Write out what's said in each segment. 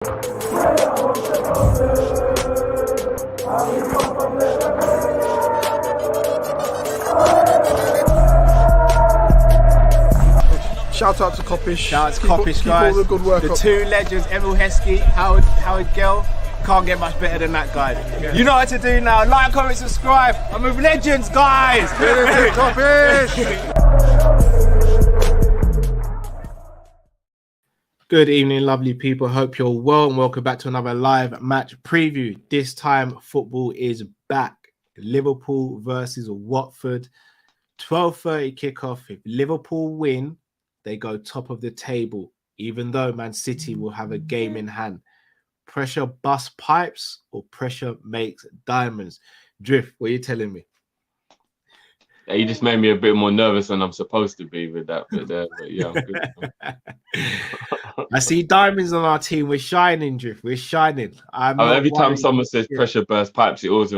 Shout out to Kopish. Shout out to Kopish, guys. All the good work the up. two legends, Emil Heskey, Howard Gill. Can't get much better than that, guys. Yeah. You know what to do now. Like, comment, subscribe. I'm with legends, guys. Good evening, lovely people. Hope you're well and welcome back to another live match preview. This time, football is back. Liverpool versus Watford. 12:30 kickoff. If Liverpool win, they go top of the table, even though Man City will have a game in hand. Pressure busts pipes or pressure makes diamonds. Drift, what are you telling me? You just made me a bit more nervous than I'm supposed to be with that. But yeah, I'm good. I see diamonds on our team. We're shining, Drift. We're shining. Every time someone says pressure burst pipes, it always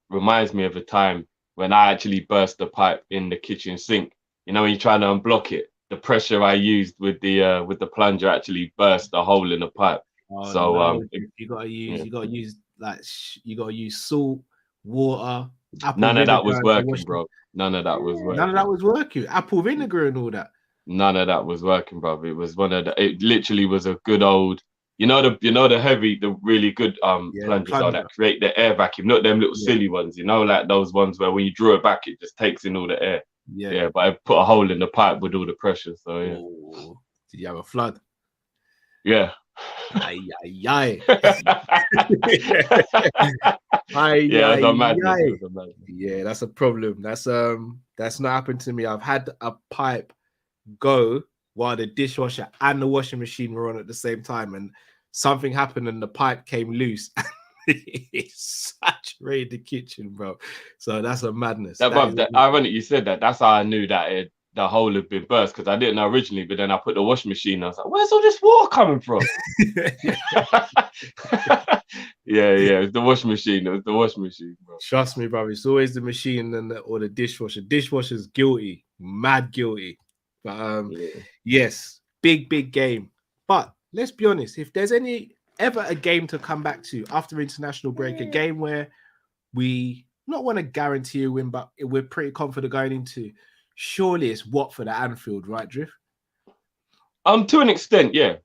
reminds me of a time when I actually burst the pipe in the kitchen sink. You know, when you're trying to unblock it, the pressure I used with the plunger actually burst a hole in the pipe. Oh, so no. You gotta use salt, water. None of that was working, bro. None of that was working. None of that was working. Apple vinegar and all that. None of that was working, bro. It was it literally was a good old, the really good plungers that create the air vacuum, not them little silly ones, like those ones where when you draw it back, it just takes in all the air. Yeah, but I put a hole in the pipe with all the pressure. So yeah. Oh, did you have a flood? Yeah. Aye, aye, aye. Yeah, that's a problem. That's not happened to me. I've had a pipe go while the dishwasher and the washing machine were on at the same time, and something happened and the pipe came loose. It saturated the kitchen, bro. So that's a madness. Ironic you said that. That's how I knew that the hole had been burst, because I didn't know originally, but then I put the washing machine and I was like, where's all this water coming from? Yeah, it was the washing machine. It was the washing machine, bro. Trust me, bro. It's always the machine or the dishwasher. Dishwasher's guilty, mad guilty. But yes, big game. But let's be honest, if there's ever a game to come back to after international break, a game where we not want to guarantee a win, but we're pretty confident going into, surely it's Watford at Anfield, right, Drift? To an extent, yeah.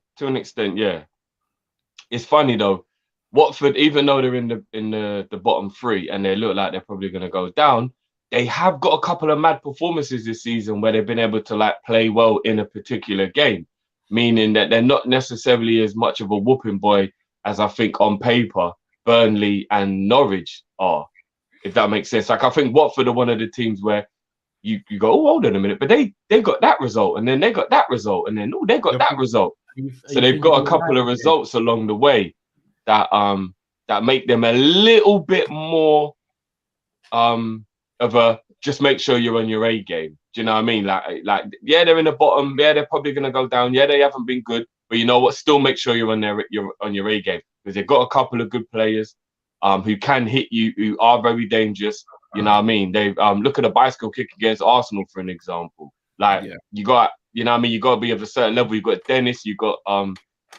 It's funny though. Watford, even though they're in the bottom three and they look like they're probably going to go down, they have got a couple of mad performances this season where they've been able to play well in a particular game, meaning that they're not necessarily as much of a whooping boy as I think on paper Burnley and Norwich are, if that makes sense. I think Watford are one of the teams where you go, oh, hold on a minute, but they got that result, and then they got that result, and then they got that result. So they've got a couple of results along the way that make them a little bit more of a just make sure you're on your A game. Do you know what I mean? Like yeah, they're in the bottom. Yeah, they're probably gonna go down. Yeah, they haven't been good, but you know what? Still make sure you're on your A game, because they've got a couple of good players who can hit you, who are very dangerous. You know what I mean? They look at the bicycle kick against Arsenal for an example. You got, you know what I mean? You got to be of a certain level. You got Dennis. You got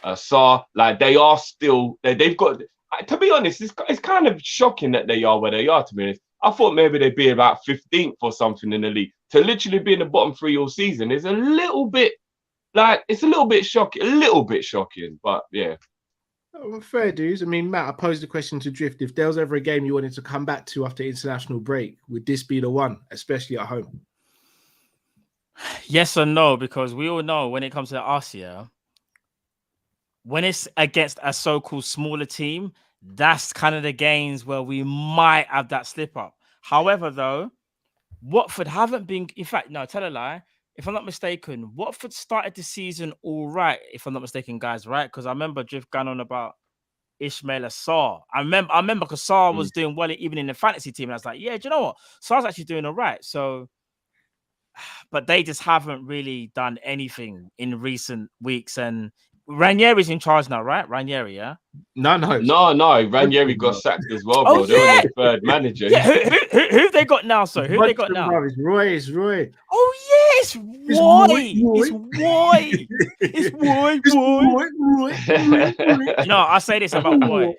Sarr. Like they are still. They've got. To be honest, it's kind of shocking that they are where they are. To be honest, I thought maybe they'd be about 15th or something in the league. To literally be in the bottom three all season is a little bit shocking. But yeah. Oh, fair dues. I mean, Matt, I posed the question to Drift. If there was ever a game you wanted to come back to after international break, would this be the one, especially at home? Yes or no, because we all know when it comes to Asia, when it's against a so-called smaller team, that's kind of the games where we might have that slip up. However, though, Watford haven't been, in fact, no, tell a lie. If I'm not mistaken, Watford started the season all right, if I'm not mistaken, guys, right? Because I remember Drift going on about Ismail Sarr. I remember because Sarr was doing well even in the fantasy team. And I was like, yeah, do you know what? Sarr's actually doing all right. So, but they just haven't really done anything in recent weeks. And Ranieri's in charge now, right? Ranieri, yeah. No. Ranieri got sacked as well, bro. Oh, They're on yeah. their third manager. Yeah, who they got now? So who they got now? Bro, it's Roy. Oh yes, Roy. It's Roy. It's Roy. You know, I say this about Roy.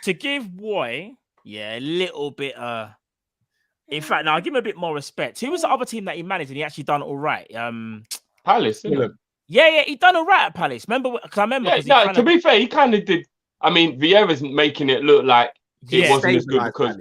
To give Roy, a little bit. In fact, now I'll give him a bit more respect. Who was the other team that he managed and he actually done all right? Palace, isn't it? Yeah, he done all right at Palace. Remember? Because I remember. Yeah, to be fair, he kind of did. I mean, Vieira's making it look like it wasn't as good because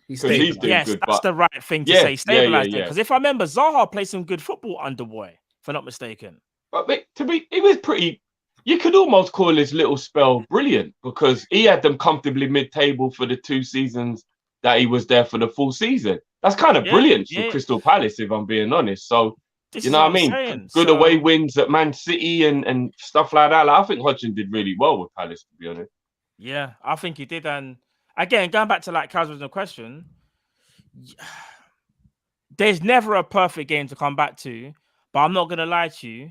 he's doing good. That's the right thing to say. Stabilized it. Because if I remember, Zaha played some good football under Roy, if I'm not mistaken. But it was pretty. You could almost call his little spell brilliant because he had them comfortably mid-table for the 2 seasons that he was there for the full season. That's kind of brilliant for Crystal Palace, if I'm being honest. So. You know what I mean? Good away wins at Man City and stuff like that. Like, I think Hodgson did really well with Palace, to be honest. Yeah, I think he did. And again, going back to like Kaz's original question, there's never a perfect game to come back to. But I'm not gonna lie to you.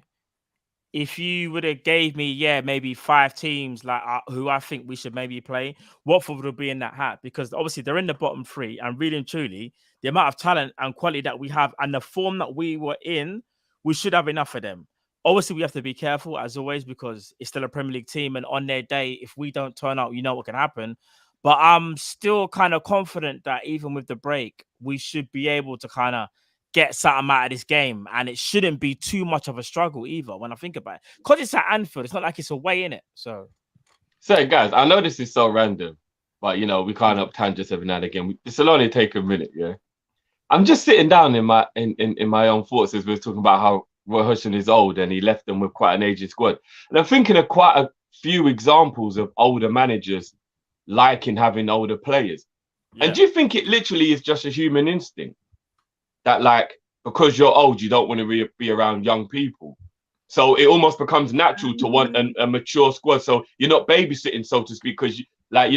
If you would have gave me, maybe 5 teams like who I think we should maybe play, Watford would be in that hat because obviously they're in the bottom 3, and really and truly, the amount of talent and quality that we have and the form that we were in, we should have enough of them. Obviously, we have to be careful as always because it's still a Premier League team, and on their day, if we don't turn out, you know what can happen. But I'm still kind of confident that even with the break, we should be able to kind of get something out of this game, and it shouldn't be too much of a struggle either when I think about it. Because it's at Anfield, it's not like it's away in it. So guys, I know this is so random, but you know we can't up tangents every now and again. This will only take a minute, yeah. I'm just sitting down in my own thoughts as we were talking about how Roy Hodgson is old and he left them with quite an aged squad, and I'm thinking of quite a few examples of older managers liking having older players. And do you think it literally is just a human instinct? That like, because you're old, you don't want to be around young people. So it almost becomes natural to want a mature squad. So you're not babysitting, so to speak, because like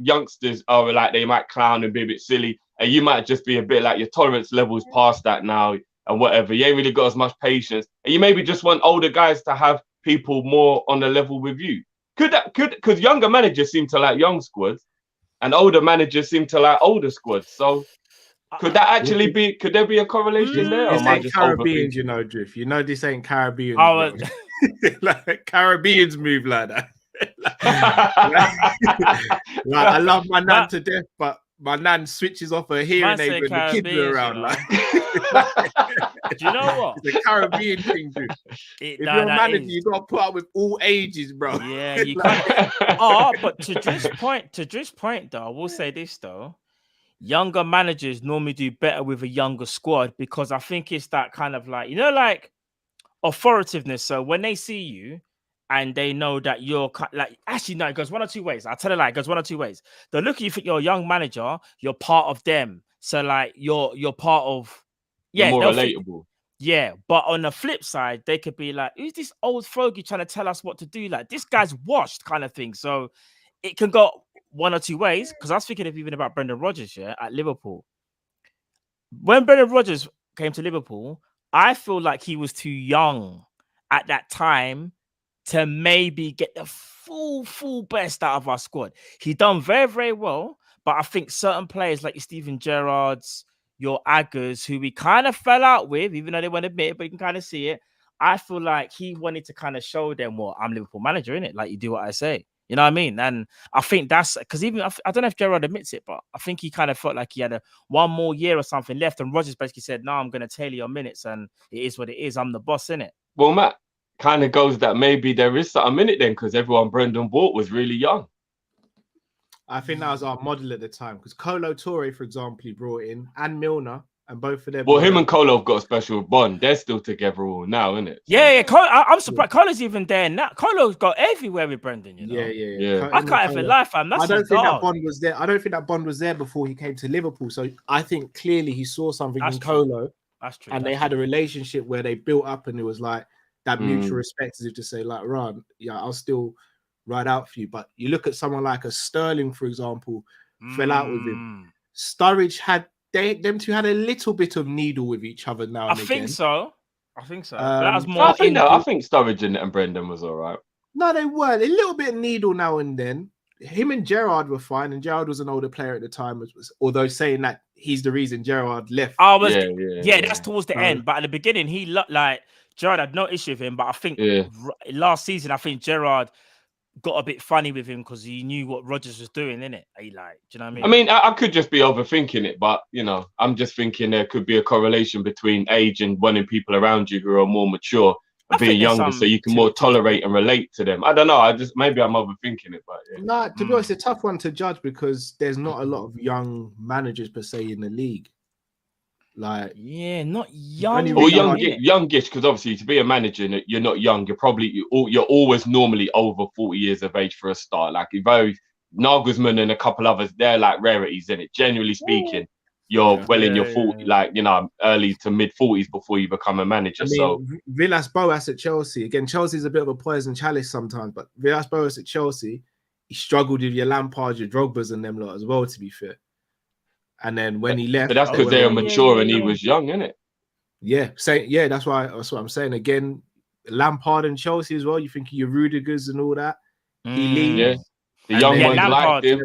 youngsters are like, they might clown and be a bit silly. And you might just be a bit like your tolerance levels past that now and whatever. You ain't really got as much patience. And you maybe just want older guys to have people more on the level with you. Because younger managers seem to like young squads and older managers seem to like older squads. So could that actually be? Could there be a correlation there? This ain't Caribbeans, you know, Drift. You know this ain't Caribbean. Like Caribbeans move like that. Like I love my nan to death, but my nan switches off her hearing aid when the kids are around. You know? Do you know what? It's a Caribbean thing, dude. If you're a manager, you got to put up with all ages, bro. Yeah, you can't. But to Drew's point, though, I will say this though. Younger managers normally do better with a younger squad because I think it's that kind of like, like authoritativeness. So when they see you and they know that you're like, actually, no, it goes one or two ways. I'll tell you, like, it goes one or two ways. They look at you, think you're a young manager, you're part of them. So like you're part of, more relatable. But on the flip side, they could be like, who's this old fogey trying to tell us what to do? Like this guy's washed kind of thing. So it can go one or two ways, because I was thinking even about Brendan Rodgers at Liverpool. When Brendan Rodgers came to Liverpool, I feel like he was too young at that time to maybe get the full best out of our squad. He done very, very well, but I think certain players like your Steven Gerrards, your Aggers, who we kind of fell out with, even though they won't admit it, but you can kind of see it. I feel like he wanted to kind of show them, well, I'm Liverpool manager, innit? Like you do what I say. You know what I mean? And I think that's because even I don't know if Gerrard admits it, but I think he kind of felt like he had one more year or something left. And Rodgers basically said, no, I'm going to tailor your minutes. And it is what it is. I'm the boss, innit? Well, Matt, kind of goes that maybe there is something in it then, because everyone Brendan bought was really young. I think that was our model at the time, because Kolo Toure, for example, he brought in, and Milner, and both of them. Well, him and Kolo have got a special bond. They're still together all now, isn't it? Yeah. I'm surprised. Kolo's even there now. Kolo's got everywhere with Brendan, you know? Yeah. I can't even lie, fam. I don't think that bond was there. I don't think that bond was there before he came to Liverpool. So I think clearly he saw something in Kolo. That's true. And they had a relationship where they built up, and it was like that mutual respect, as if to say, like, Ron, I'll still ride out for you. But you look at someone like a Sterling, for example, fell out with him. Sturridge them two had a little bit of needle with each other now and again. I think so. I think so. That was Um, more I input. think Sturridge and Brendan was all right. No, they weren't. A little bit of needle now and then. Him and Gerrard were fine, and Gerrard was an older player at the time, although saying that he's the reason Gerrard left. I was, Yeah. that's towards the No. end. But at the beginning, he looked like Gerrard had no issue with him. But I think last season, I think Gerrard got a bit funny with him because he knew what Rodgers was doing, innit? He like, do you know what I mean? I mean, I could just be overthinking it, but you know, I'm just thinking there could be a correlation between age and wanting people around you who are more mature and being younger, so you can more tolerate and relate to them. I don't know. Maybe I'm overthinking it, but yeah. No, to be honest, it's a tough one to judge because there's not a lot of young managers per se in the league. Like, not young or youngish, because obviously to be a manager, you're not young. You're always normally over 40 years of age for a start. Like if Nagelsmann and a couple others, they're like rarities in it. Generally speaking, you're in your 40, like early to mid 40s before you become a manager. I mean, so Villas-Boas at Chelsea again. Chelsea's a bit of a poison chalice sometimes, but Villas-Boas at Chelsea, he struggled with your Lampards, your Drogbas, and them lot as well. To be fair. And then when he left, but that's because they were mature and he was young, innit? Yeah, that's what I'm saying. Again, Lampard and Chelsea as well. You think of your Rudigers and all that. He leaves. Yeah, the young ones liked him.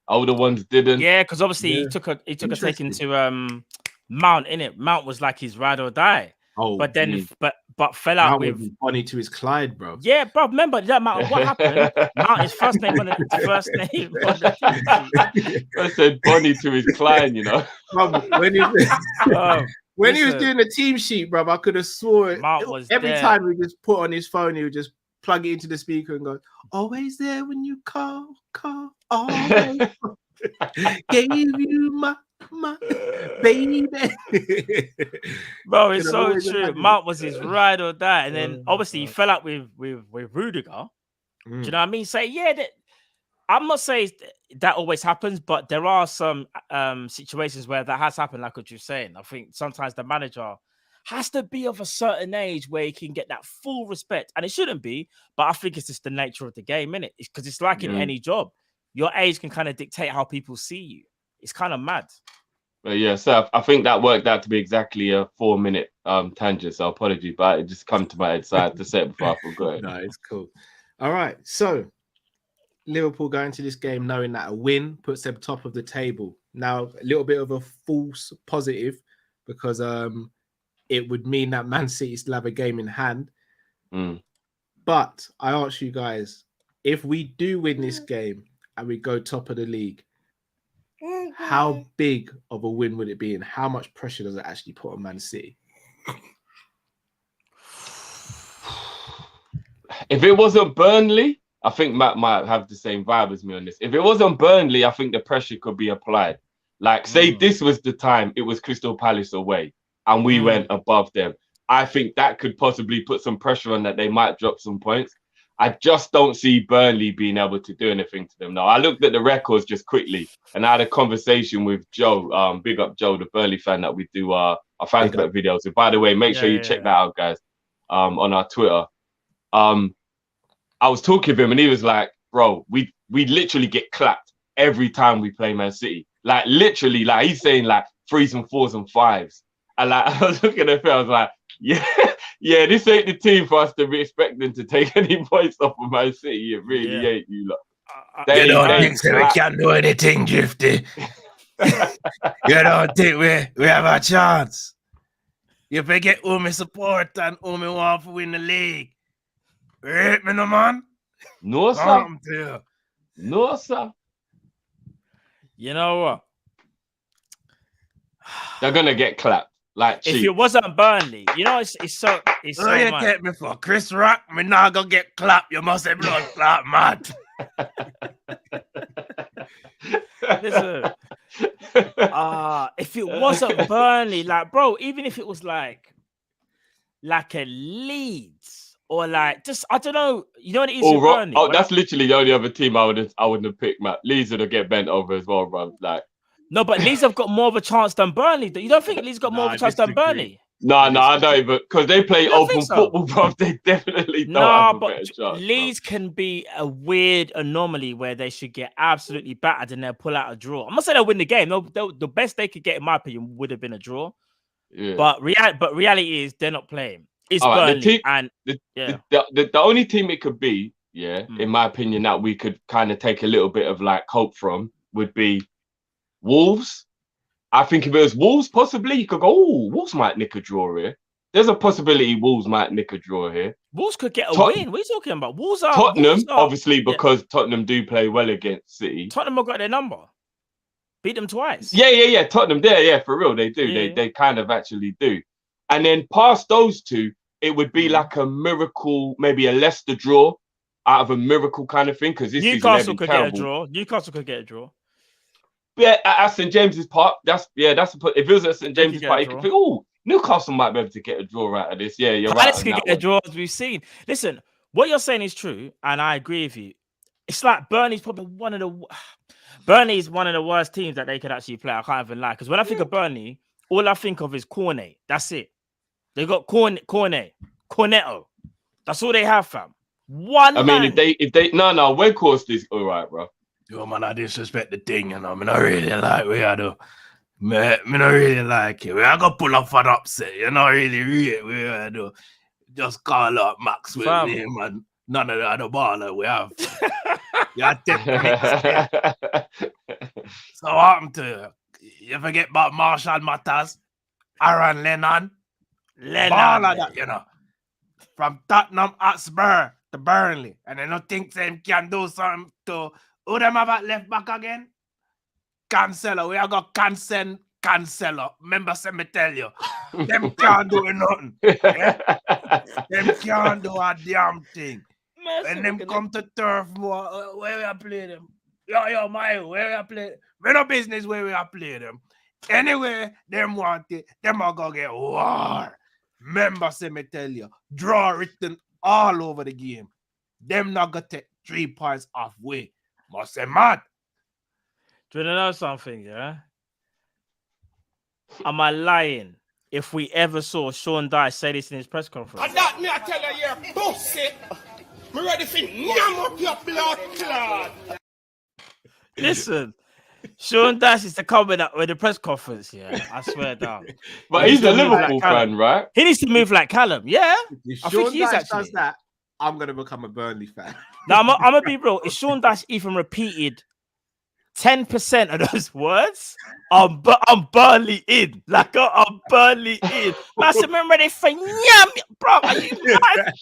Older ones didn't. Yeah, because obviously he took a taking to Mount, innit? Mount was like his ride or die. Oh, but then but fell out with Bonnie to his Clyde, bro. Yeah, bro. Remember that Mount? What happened? Mount, his first name on the first name. I said Bonnie to his Clyde, you know. When he was doing the team sheet, bro, I could have swore every time he just put on his phone, he would just plug it into the speaker and go, "Always there when you call, always gave you my baby." Bro, it's so true. Mount was his ride or die, and then obviously he fell out with Rudiger. Do you know what I mean? I'm not saying that always happens, but there are some situations where that has happened, like what you're saying. I think sometimes the manager has to be of a certain age where he can get that full respect, and it shouldn't be, but I think it's just the nature of the game, innit? Because it's like in any job, your age can kind of dictate how people see you. It's kind of mad. But yeah, so I think that worked out to be exactly a 4-minute tangent. So apology, but it just come to my head, so I had to say it before I forgot it. No, it's cool. All right, so Liverpool going to this game knowing that a win puts them top of the table. Now, a little bit of a false positive because it would mean that Man City still have a game in hand. But I ask you guys, if we do win this game and we go top of the league, how big of a win would it be and how much pressure does it actually put on Man City? If it wasn't Burnley, I think Matt might have the same vibe as me on this. If it wasn't Burnley, I think the pressure could be applied. Like, say this was the time it was Crystal Palace away and we went above them. I think that could possibly put some pressure on that they might drop some points. I just don't see Burnley being able to do anything to them now. I looked at the records just quickly and I had a conversation with Joe, big up Joe, the Burnley fan that we do our fans bet videos. So by the way, make sure you check that out, guys, on our Twitter. I was talking to him and he was like, bro, we literally get clapped every time we play Man City. Like literally, like he's saying like 3s and 4s and 5s. And like I was looking at him, I was like, yeah, this ain't the team for us to be expecting to take any points off of Man City. It really ain't, you lot. You don't think we can do anything, Gifty? You don't think we have a chance? You forget who me support and who me want to win the league. Hate me, no man. No, sir. No, sir. You know what? They're gonna get clapped. Like cheap. If it wasn't Burnley, you know, it's so you much. Get me for Chris Rock. Me not gonna get clapped. You must have blood clap, mad. Listen, if it wasn't Burnley, like, bro, even if it was like a Leeds or like just I don't know, you know what it is. Burnley, that's literally the only other team I wouldn't have picked, Matt. Leeds would get bent over as well, bro. Like. No, but Leeds have got more of a chance than Burnley. You don't think Leeds got more of a chance than Burnley? No, I don't even because they play open football, bro. They definitely don't have a better chance. Leeds can be a weird anomaly where they should get absolutely battered and they'll pull out a draw. I'm not saying they'll win the game. The best they could get, in my opinion, would have been a draw. Yeah. But reality is they're not playing. It's All right, Burnley and the only team it could be, in my opinion, that we could kind of take a little bit of like hope from would be Wolves. I think if it was Wolves, possibly you could go, oh, Wolves might nick a draw here. There's a possibility Wolves might nick a draw here. Wolves could get a win. What are you talking about? Tottenham, obviously, because Tottenham do play well against City. Tottenham have got their number. Beat them twice. Yeah. Tottenham there, for real. They do. Yeah. They kind of actually do. And then past those two, it would be like a miracle, maybe a Leicester draw out of a miracle kind of thing. Because this Newcastle could get a draw. Newcastle could get a draw. Yeah, at St James's Park. That's if it was at St James's Park, you could think, oh, Newcastle might be able to get a draw out of this. Yeah, you're right. Palace could get a draw, as we've seen. Listen, what you're saying is true, and I agree with you. It's like Burnley's probably one of the worst teams that they could actually play. I can't even lie. Because when I think of Burnley, all I think of is Cornet. That's it. They got Cornetto. That's all they have, fam. I mean, if they no, Weghorst is all right, bro. Yo, man, I disrespect the thing, you know. I don't really like we are do. Me don't really like it. We are gonna pull up for the upset, you know, really we are do. Just call up Max with me, man. None of the other baller we have. Yeah, so what happened to you? You forget about Marshall Matters, Aaron Lennon, baller that, you know. From Tottenham Hotspur to Burnley. And I don't think they can do something to who them have at left back again? Cancelo. We have got Cancelo. Remember, me tell you. Them can't do nothing. Yeah? Them can't do a damn thing. When them come to turf more, where we play them? Yo, where we play? We no business where we play them. Anyway, them want it. Them are gonna get war. Remember, me tell you. Draw written all over the game. Them not gonna take 3 points off way. Must say mad. Do you know something, yeah? Am I lying if we ever saw Sean Dyche say this in his press conference? And that me I tell you, you're pussy. Me ready for yam up your blood clot. Listen, Sean Dyche is to come in with the press conference, yeah. I swear down. But he's a Liverpool fan, right? He needs to move like Callum, yeah. If Sean Dyche does that, I'm gonna become a Burnley fan. Now I'm gonna be real. If Sean Dyche even repeated 10% of those words, I'm Burnley in. Like I'm Burnley in. I said, remember they say, yam, bro. Are you mad?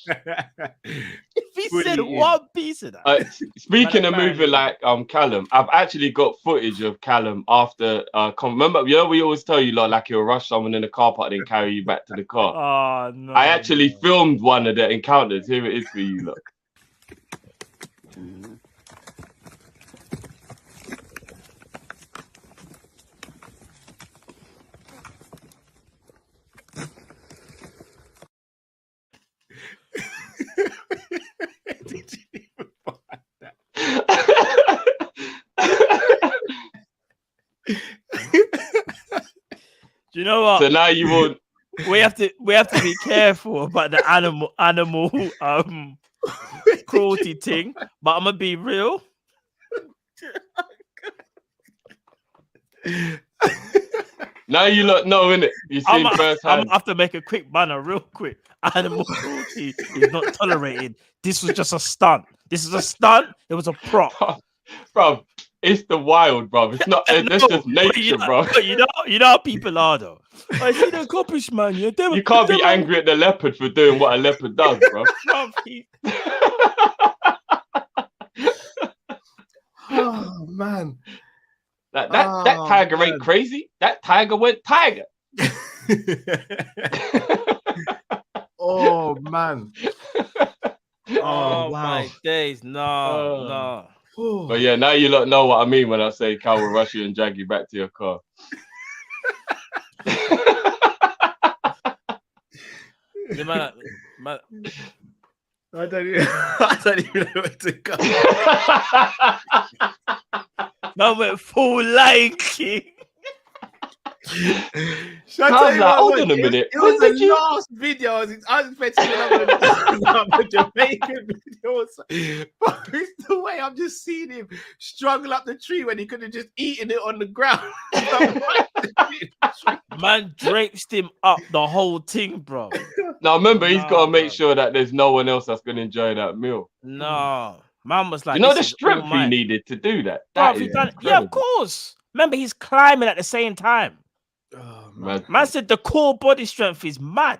If he said one piece of that. Speaking of moving like Callum, I've actually got footage of Callum after. Remember, you know, we always tell you like he'll rush someone in the car park and carry you back to the car. Oh no! I actually filmed one of the encounters. Here it is for you, look. Did you even find that? Do you know what? So now you want we have to be careful about the animal cruelty thing. But I'm gonna be real. Now you lot know, innit? You see first hand. I'm gonna have to make a quick banner real quick. Animal cruelty is not tolerated. This was just a stunt. This is a stunt. It was a prop. Bro, it's the wild, bro. It's not. That's just nature, bro. You know how people are, though. I see the Kopish, man. You can't be angry at the leopard for doing what a leopard does, bro. Oh man. That tiger ain't crazy. That tiger went tiger. Oh man. Oh wow. My days. No. But yeah, now you lot know what I mean when I say Cal will rush you and drag you back to your car. Man. I don't even know where to go. Man went full Lion King. Hold on a minute. It was the last video. I was expecting another Jamaican video. But it's the way I I've just seen him struggle up the tree when he could have just eaten it on the ground. Man drapes him up the whole thing, bro. Now remember, he's got to make bro. sure that there's no one else that's going to enjoy that meal. No, man was like, You know this the is strength all he mine. needed to do that. Bro, That if he is done, yeah, of incredible. course. Remember, he's climbing at the same time. Oh, Man. Man said the core body strength is mad.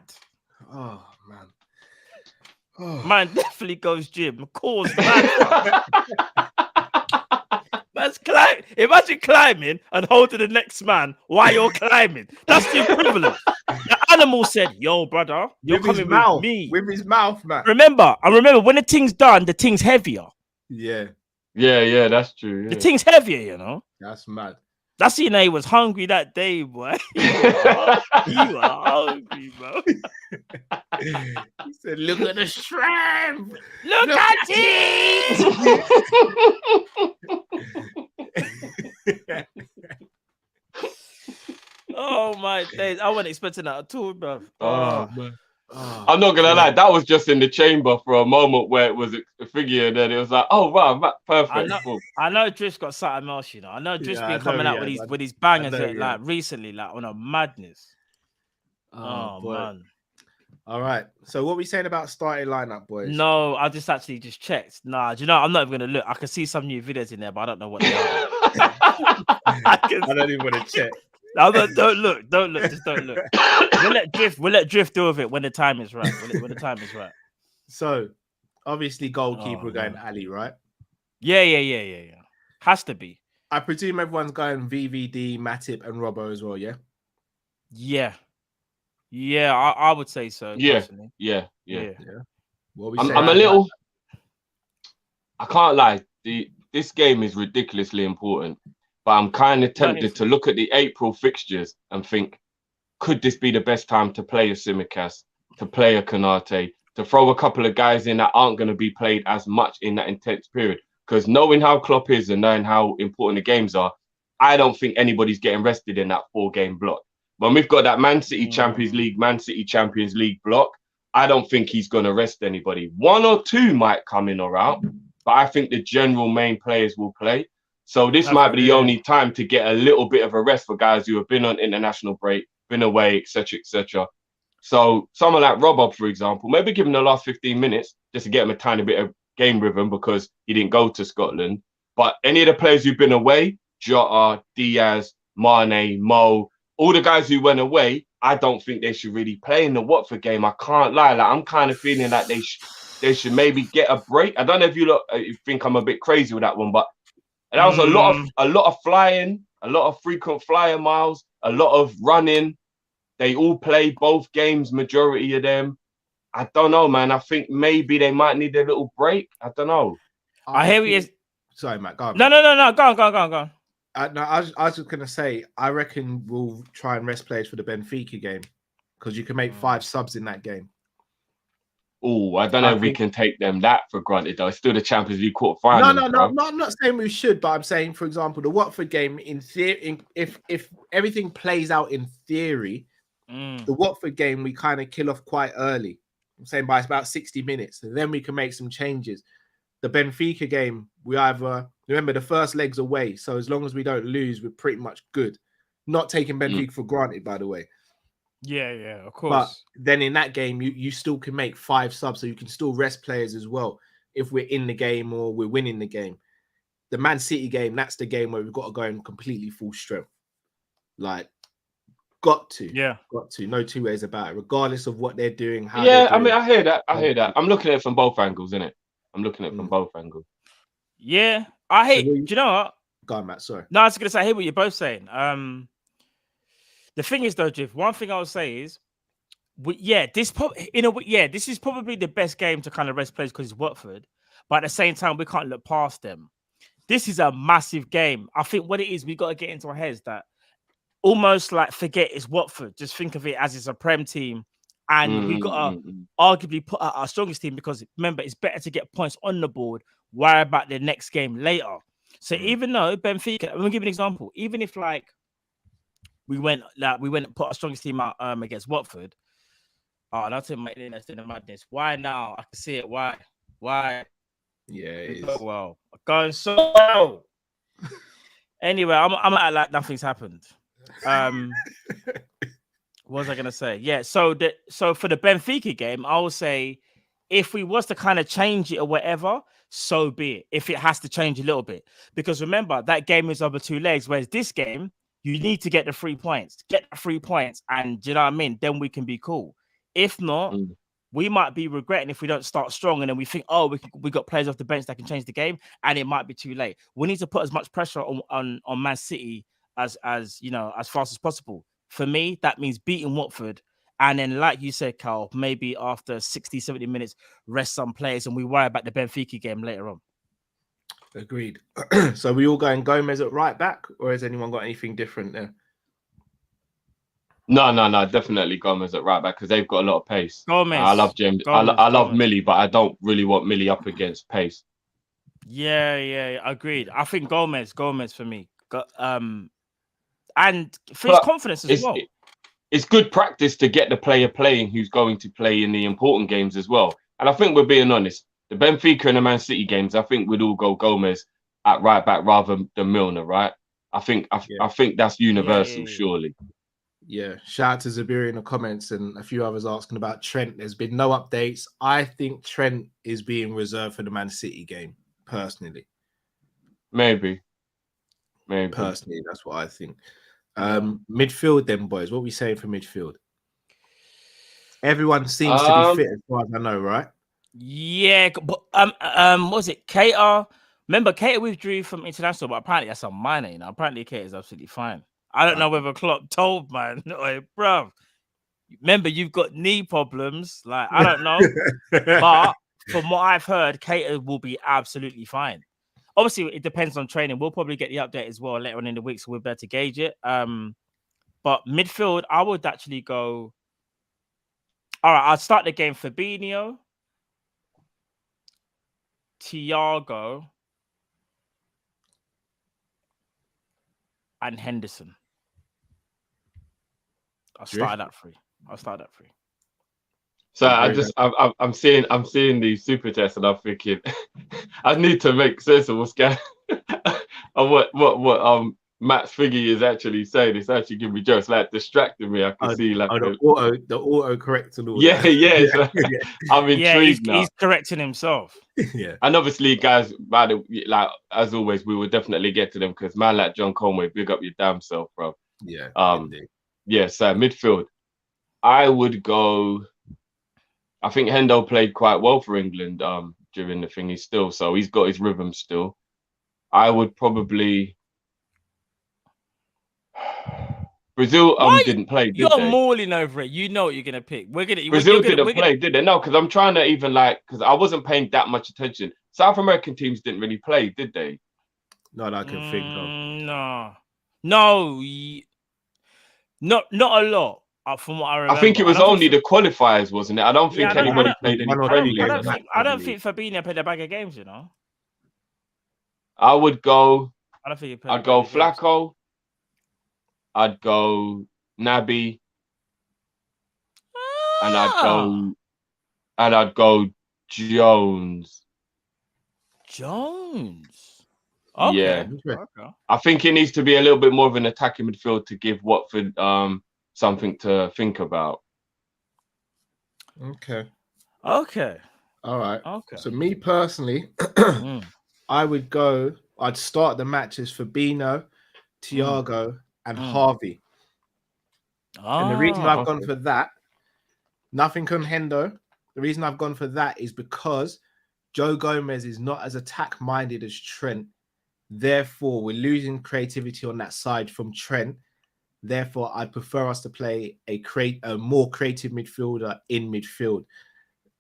Oh, man. Oh. Man definitely goes gym. Core's mad. Man's climb. Imagine climbing and holding the next man while you're climbing. That's the equivalent. The animal said, "Yo, brother, you're With his coming mouth, with me." with his mouth, man. Remember when the thing's done, the thing's heavier. Yeah, Yeah, that's true. Yeah. The thing's heavier, you know. that's mad. That's he was hungry that day, boy. You are hungry, bro. He said, "Look at the strength. Look at it. Oh my days! I wasn't expecting that at all, bro. Oh, man. Oh, I'm not gonna lie, that was just in the chamber for a moment where it was a figure, and then it was like, oh wow, perfect. I know Drift's got something else, you know. I know Drift's Yeah, been I coming know out he has. with his bangers I know he like has. recently, like on a madness. Oh, boy. Man. All right. So what are we saying about starting lineup, boys? No, I just actually just checked. Nah, do you know I'm not even gonna look. I can see some new videos in there, but I don't know what they are. I don't even want to check. No, don't look, just don't look. We'll let Drift deal with it when the time is right. When the time is right. So obviously goalkeeper Oh, going man. Ali, right? Yeah. Has to be. I presume everyone's going VVD, Matip, and Robbo as well, yeah? Yeah, I would say so. Yeah. Personally. Yeah. What we I'm saying a about little. I can't lie. This game is ridiculously important, but I'm kind of tempted to look at the April fixtures and think, could this be the best time to play a Tsimikas, to play a Konate, to throw a couple of guys in that aren't going to be played as much in that intense period? Because knowing how Klopp is and knowing how important the games are, I don't think anybody's getting rested in that 4-game block. When we've got that Man City Champions League, Man City Champions League block, I don't think he's going to rest anybody. 1 or 2 might come in or out, but I think the general main players will play. So this might be the only time to get a little bit of a rest for guys who have been on international break, been away, etc., etc. So someone like Rob, for example, maybe give him the last 15 minutes just to get him a tiny bit of game rhythm because he didn't go to Scotland. But any of the players who've been away, Jota, Diaz, Mane, Mo, all the guys who went away, I don't think they should really play in the Watford game. I can't lie. Like, I'm kind of feeling like they should maybe get a break. I don't know if you think I'm a bit crazy with that one, but that was a lot of flying, a lot of frequent flyer miles, a lot of running. They all play both games, majority of them. I don't know, man. I think maybe they might need a little break. I don't know. I hear you. Sorry, Matt. Go on. No. Go on. No, I was just going to say, I reckon we'll try and rest players for the Benfica game because you can make 5 subs in that game. Oh, I don't know if we can take them that for granted, though. It's still the Champions League quarterfinals. No. I'm not saying we should, but I'm saying, for example, the Watford game, in theory, if everything plays out in theory, the Watford game, we kind of kill off quite early. I'm saying by about 60 minutes, and then we can make some changes. The Benfica game, we either remember the first leg's away, so as long as we don't lose, we're pretty much good. Not taking Benfica for granted, by the way. Yeah, of course. But then in that game, you still can make 5 subs, so you can still rest players as well if we're in the game or we're winning the game. The Man City game, that's the game where we've got to go in completely full strength. Like, got to. No 2 ways about it, regardless of what they're doing. How they're doing. I mean, I hear that. I'm looking at it from both angles, innit? I'm looking at it from both angles. Yeah, I hate. Do you know what? Go on, Matt. Sorry. No, I was gonna say I hear what you're both saying. The thing is, though, Jiff, one thing I would say is, this is probably the best game to kind of rest players because it's Watford, but at the same time, we can't look past them. This is a massive game. I think what it is, we got to get into our heads that almost like forget it's Watford. Just think of it as it's a Prem team. And we've got to arguably put out our strongest team because, remember, it's better to get points on the board, worry about the next game later. So even though Benfica, I'm going to give you an example. Even if, like, we went and put our strongest team out against Watford, that's in the madness. Why now? I can see it. Why? Yeah, it is. Well, I going so well. Anyway, I'm at like nothing's happened. What was I gonna say? Yeah, so for the Benfica game, I will say if we was to kind of change it or whatever, so be it. If it has to change a little bit, because remember that game is over 2 legs, whereas this game you need to get the 3 points, and do you know what I mean? Then we can be cool. If not, we might be regretting if we don't start strong, and then we think, oh, we got players off the bench that can change the game, and it might be too late. We need to put as much pressure on Man City as you know, as fast as possible. For me, that means beating Watford. And then, like you said, Carl, maybe after 60, 70 minutes, rest some players and we worry about the Benfica game later on. Agreed. So we all going Gomez at right back, or has anyone got anything different there? No. Definitely Gomez at right back because they've got a lot of pace. Gomez. I love James. I love Millie, but I don't really want Millie up against pace. Yeah, agreed. I think Gomez for me. And for his confidence as well. It's good practice to get the player playing who's going to play in the important games as well. And I think we're being honest. The Benfica and the Man City games, I think we'd all go Gomez at right back rather than Milner, right? I think that's universal, surely. Yeah. Shout out to Zabiri in the comments and a few others asking about Trent. There's been no updates. I think Trent is being reserved for the Man City game, personally. Maybe. Personally, that's what I think. Midfield then, boys. What are we saying for midfield? Everyone seems to be fit as far as I know, right? Yeah, but what was it? Keita. Remember, Keita withdrew from international, but apparently that's on Mane. You know, apparently Keita is absolutely fine. I don't know whether Klopp told, man. Like, bruv, remember you've got knee problems. Like, I don't know, but from what I've heard, Keita will be absolutely fine. Obviously, it depends on training. We'll probably get the update as well later on in the week, so we'll be able to gauge it. But midfield, I would actually go. All right, I'll start the game. Fabinho, Thiago, and Henderson. I'll start that free. So I'm seeing these super tests and I'm thinking I need to make sense of what's going on what Matt's figgy is actually saying. It's actually giving me jokes, like distracting me. I can see like the auto correct and all that. Like, I'm intrigued now. He's correcting himself. Yeah. And obviously, guys, like as always, we will definitely get to them because man like John Conway, big up your damn self, bro. Yeah. So midfield. I would go. I think Hendo played quite well for England during the thingy still, so he's got his rhythm still. I would probably Brazil didn't play. Did You're they? mauling over it. You know what you're gonna pick. Brazil didn't play, did they? No, because I'm trying to even because I wasn't paying that much attention. South American teams didn't really play, did they? Not that I can think of. No, not a lot. From what I remember, I think it was only the qualifiers, wasn't it? I don't think anybody played any friendly. I don't think Fabinho played a bag of games. You know, I would go. I don't think I'd go Flacco. I'd go Naby, and I'd go Jones. Okay. Yeah. Okay. I think it needs to be a little bit more of an attacking midfield to give Watford something to think about. Okay. All right. Okay. So me personally, I'd start the matches for Fabinho, Thiago, and Harvey. And the reason I've gone for that, nothing on Hendo. The reason I've gone for that is because Joe Gomez is not as attack-minded as Trent. Therefore, we're losing creativity on that side from Trent. Therefore, I prefer us to play a more creative midfielder in midfield.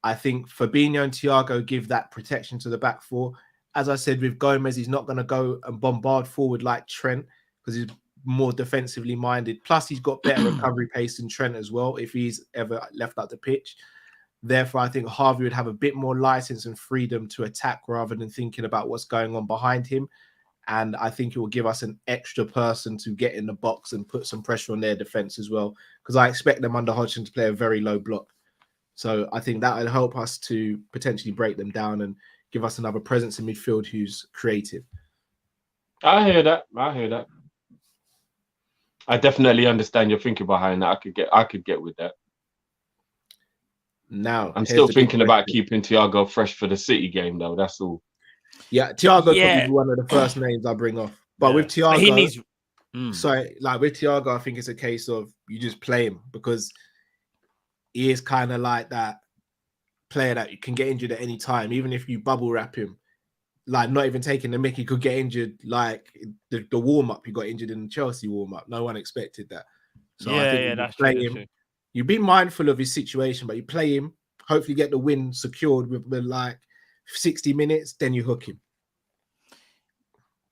I think Fabinho and Thiago give that protection to the back four. As I said, with Gomez, he's not going to go and bombard forward like Trent because he's more defensively minded. Plus, he's got better recovery pace than Trent as well if he's ever left out the pitch. Therefore, I think Harvey would have a bit more license and freedom to attack rather than thinking about what's going on behind him. And I think it will give us an extra person to get in the box and put some pressure on their defense as well. Because I expect them under Hodgson to play a very low block. So I think that will help us to potentially break them down and give us another presence in midfield who's creative. I hear that. I definitely understand your thinking behind that. I could get with that. Now, I'm here's still the big thinking about question. keeping Thiago fresh for the City game, though. That's all. Yeah, Thiago Yeah. probably be one of the first names I bring off. But with But Thiago, he needs. like with Thiago, I think it's a case of you just play him because he is kind of like that player that you can get injured at any time, even if you bubble wrap him. Like not even taking the mick, he could get injured. Like the warm up, he got injured in the Chelsea warm up. No one expected that. So I think you that's play true. him. That's true. You be mindful of his situation, but you play him. Hopefully, get the win secured with like 60 minutes. Then you hook him.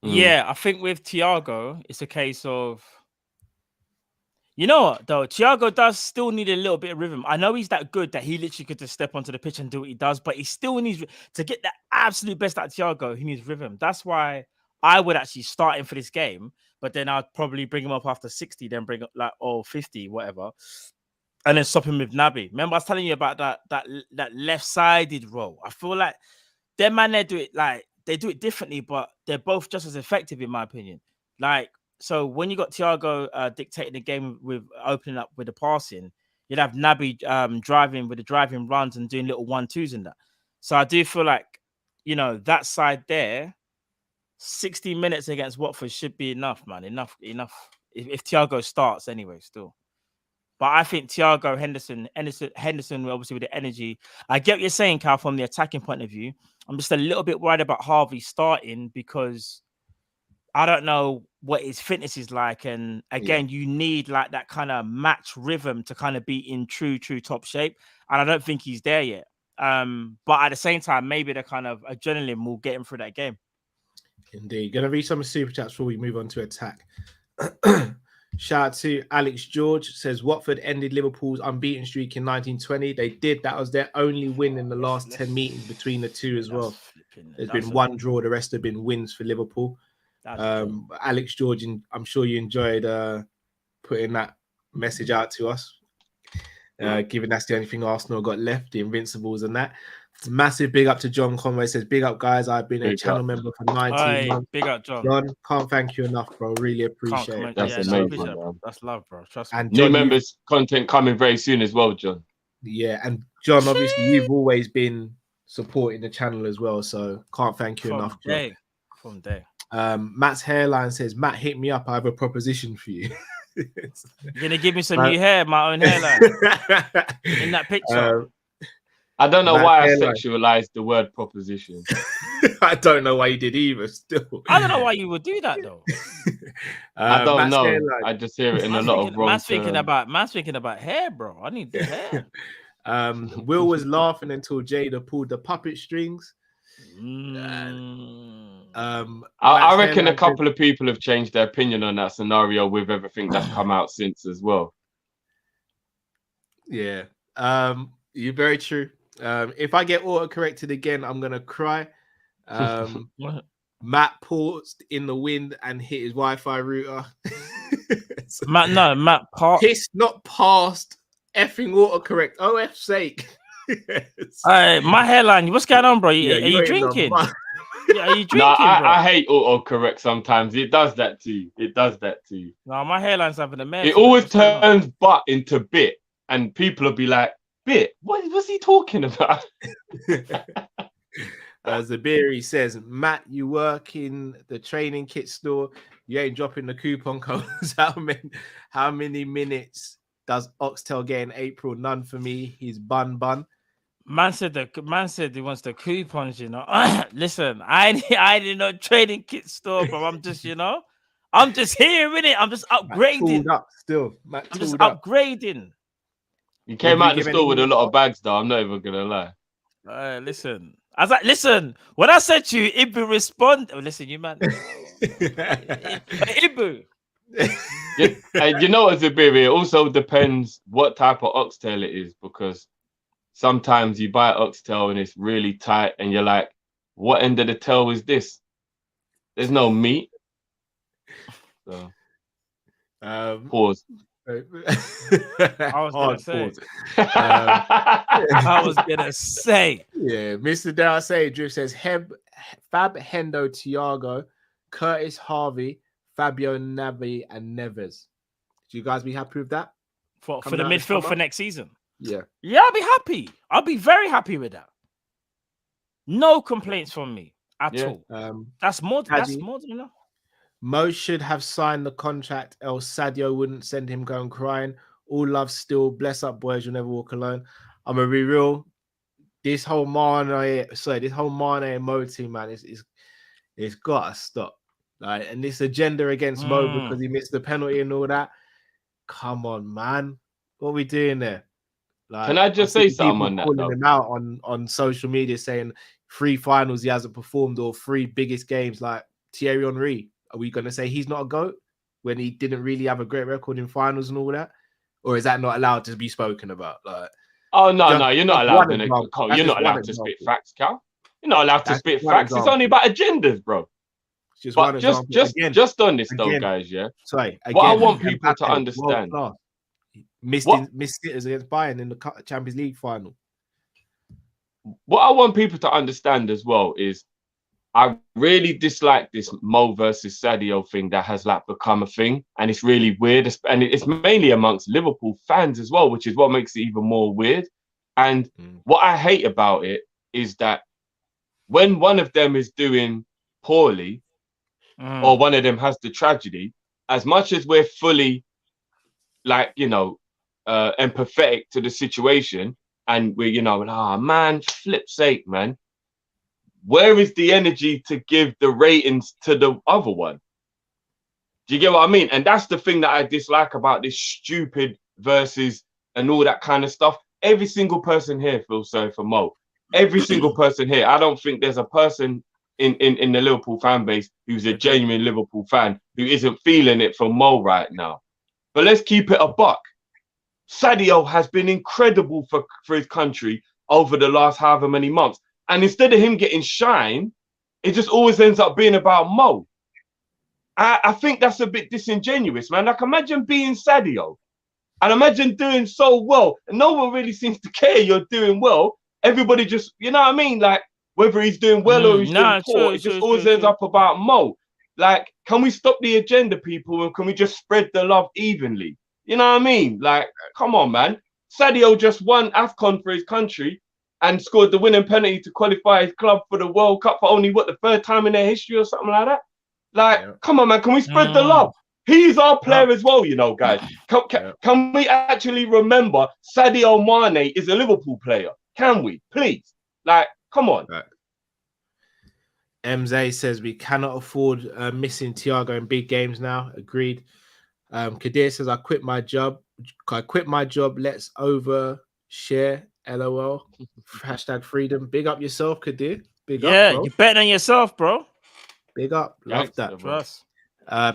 Yeah, I think with Thiago, it's a case of, you know what, though? Thiago does still need a little bit of rhythm. I know he's that good that he literally could just step onto the pitch and do what he does, but he still needs to get the absolute best out of Thiago. He needs rhythm. That's why I would actually start him for this game, but then I'd probably bring him up after 60, then bring up like 50, whatever, and then stop him with Naby. Remember, I was telling you about that left-sided role. I feel like their man, they do it differently, but they're both just as effective, in my opinion. Like, so when you got Thiago dictating the game with opening up with the passing, you'd have Naby driving with the driving runs and doing little 1-2s in that. So I do feel like, you know, that side there, 60 minutes against Watford should be enough, man. Enough. If Thiago starts anyway, still. But I think Thiago, Henderson, obviously with the energy. I get what you're saying, Cal, from the attacking point of view. I'm just a little bit worried about Harvey starting because I don't know what his fitness is like. And again, you need like that kind of match rhythm to kind of be in true top shape. And I don't think he's there yet. But at the same time, maybe the kind of adrenaline will get him through that game. Indeed. Going to read some super chats before we move on to attack. Shout out to Alex George, says Watford ended Liverpool's unbeaten streak in 1920. They did. That was their only win in the last 10 meetings between the two as well. There's been one draw. The rest have been wins for Liverpool. Alex George, I'm sure you enjoyed putting that message out to us, given that's the only thing Arsenal got left, the Invincibles and that. Massive big up to John Conway. Says, big up, guys. I've been a channel member for 19 months. Big up, John. John, can't thank you enough, bro. Really appreciate it. That's amazing. That's love, bro. Trust me. And New John, members content coming very soon as well, John. Yeah, and John, obviously, you've always been supporting the channel as well, so can't thank you enough, John. From day. Matt's hairline says, Matt, hit me up. I have a proposition for you. You're gonna give me some new hair, my own hairline in that picture. I don't know why I sexualized the word proposition. I don't know why you did either. Still, I don't know why you would do that though. I don't know. I just hear it in a lot of wrong. Man's thinking about hair, bro. I need the hair. Will was laughing until Jada pulled the puppet strings. I reckon a couple of people have changed their opinion on that scenario with everything that's come out since as well. Yeah, you're very true. If I get auto-corrected again, I'm gonna cry. Matt paused in the wind and hit his Wi-Fi router. Matt pissed, not passed. Effing autocorrect. Oh, F's sake. My hairline. What's going on, bro? Are you drinking? Are you drinking? No, I hate autocorrect sometimes. It does that to you. No, my hairline's having a mess. It always turns butt into bit, and people will be like, "Bit? What's he talking about?" Zabiri says, Matt, you work in the training kit store. You ain't dropping the coupon codes. How many minutes does Oxtel get in April? None for me. He's bun. Man said he wants the coupons, you know. Listen, I didn't know training kit store, bro. I'm just, I'm just here, innit? I'm just upgrading. Matt I'm just upgrading. You came out the store with a lot of bags, though. I'm not even gonna lie. Listen. I was like, listen, when I said to you, Ibu respond. Oh, listen, you man. Ibu. You know what's a bit? It also depends what type of oxtail it is, because sometimes you buy oxtail and it's really tight and you're like, what end of the tail is this? There's no meat. So, pause. I was gonna Hard say. pause. I was gonna say. Yeah, Mr. Dare say Drew says Fab, Hendo, Thiago, Curtis Harvey, Fabio Navi, and Neves. Do you guys be happy with that? For Coming the out this midfield summer? for next season. Yeah. Yeah, I'll be happy. I'll be very happy with that. No complaints from me at all. That's more Haji, than enough. Mo should have signed the contract, else Sadio wouldn't send him going crying. All love still. Bless up, boys. You'll never walk alone. I'm gonna be real. This whole Mane and Mo team, man, it's gotta stop. Like, and this agenda against Mo because he missed the penalty and all that. Come on, man. What are we doing there? Like, can I just say something on that? Calling him out on social media saying 3 finals he hasn't performed or 3 biggest games like Thierry Henry. Are we going to say he's not a GOAT when he didn't really have a great record in finals and all that? Or is that not allowed to be spoken about? Like, oh no, you're not allowed to. You're not allowed to example. spit facts, Cal. You're not allowed to spit facts. Example. It's only about agendas, bro. Just on this though, guys. Yeah. Sorry. Again, what I want people to understand. Missed sitters against Bayern in the Champions League final. What I want people to understand as well is I really dislike this Mo versus Sadio thing that has like become a thing, and it's really weird, and it's mainly amongst Liverpool fans as well, which is what makes it even more weird. And what I hate about it is that when one of them is doing poorly or one of them has the tragedy, as much as we're fully like, empathetic to the situation, and we're, man, flip's sake, man. Where is the energy to give the ratings to the other one? Do you get what I mean? And that's the thing that I dislike about this stupid versus and all that kind of stuff. Every single person here feels sorry for Mo. Every single person here. I don't think there's a person in the Liverpool fan base who's a genuine Liverpool fan who isn't feeling it for Mo right now. But let's keep it a buck. Sadio has been incredible for his country over the last however many months. And instead of him getting shine, it just always ends up being about Mo. I think that's a bit disingenuous, man. Like, imagine being Sadio and imagine doing so well. And no one really seems to care you're doing well. Everybody just, you know what I mean? Like, whether he's doing well or he's doing poor, it just always ends up about Mo. Like, can we stop the agenda, people? And can we just spread the love evenly? You know what I mean? Like, come on, man. Sadio just won AFCON for his country and scored the winning penalty to qualify his club for the World Cup for only, the 3rd time in their history or something like that? Like, come on, man. Can we spread the love? He's our player as well, guys. Can we actually remember Sadio Mane is a Liverpool player? Can we? Please. Like, come on. Right. MZ says we cannot afford missing Thiago in big games now. Agreed. Kadir says I quit my job. Let's overshare. LOL. Hashtag freedom. Big up yourself, Kadir. Big up, bro. You bet on yourself, bro. Big up. Love that. Trust.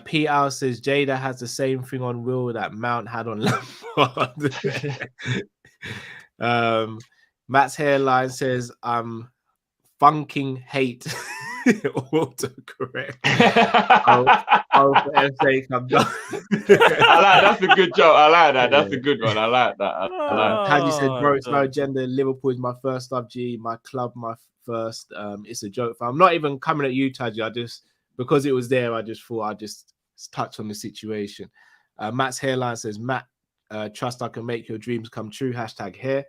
P. Al says Jada has the same thing on Will that Mount had on Lampard. Matt's hairline says I'm funking hate. Autocorrect. I'm done. That's a good joke. I like that. That's a good one. I like that. Taji said, bro, it's no agenda. Liverpool is my first love, G. My club, my first. It's a joke. I'm not even coming at you, Taji. Because it was there, I just thought I'd just touch on the situation. Matt's hairline says, Matt, trust I can make your dreams come true. Hashtag hair.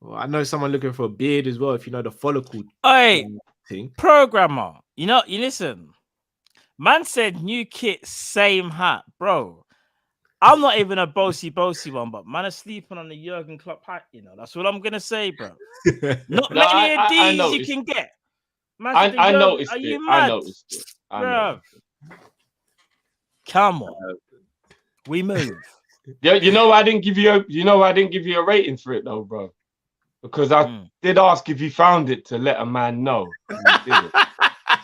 Well, I know someone looking for a beard as well, if you know the follicle thing. Programmer, you listen. Man said new kit, same hat. Bro, I'm not even a bossy one, but man is sleeping on the Jurgen Klopp hat, That's what I'm going to say, bro. Not many of these you can get. Man, I noticed it. I noticed it. Bro. Come on. We move. Yeah, I didn't give you a rating for it though, bro. Because I did ask if you found it to let a man know. You didn't.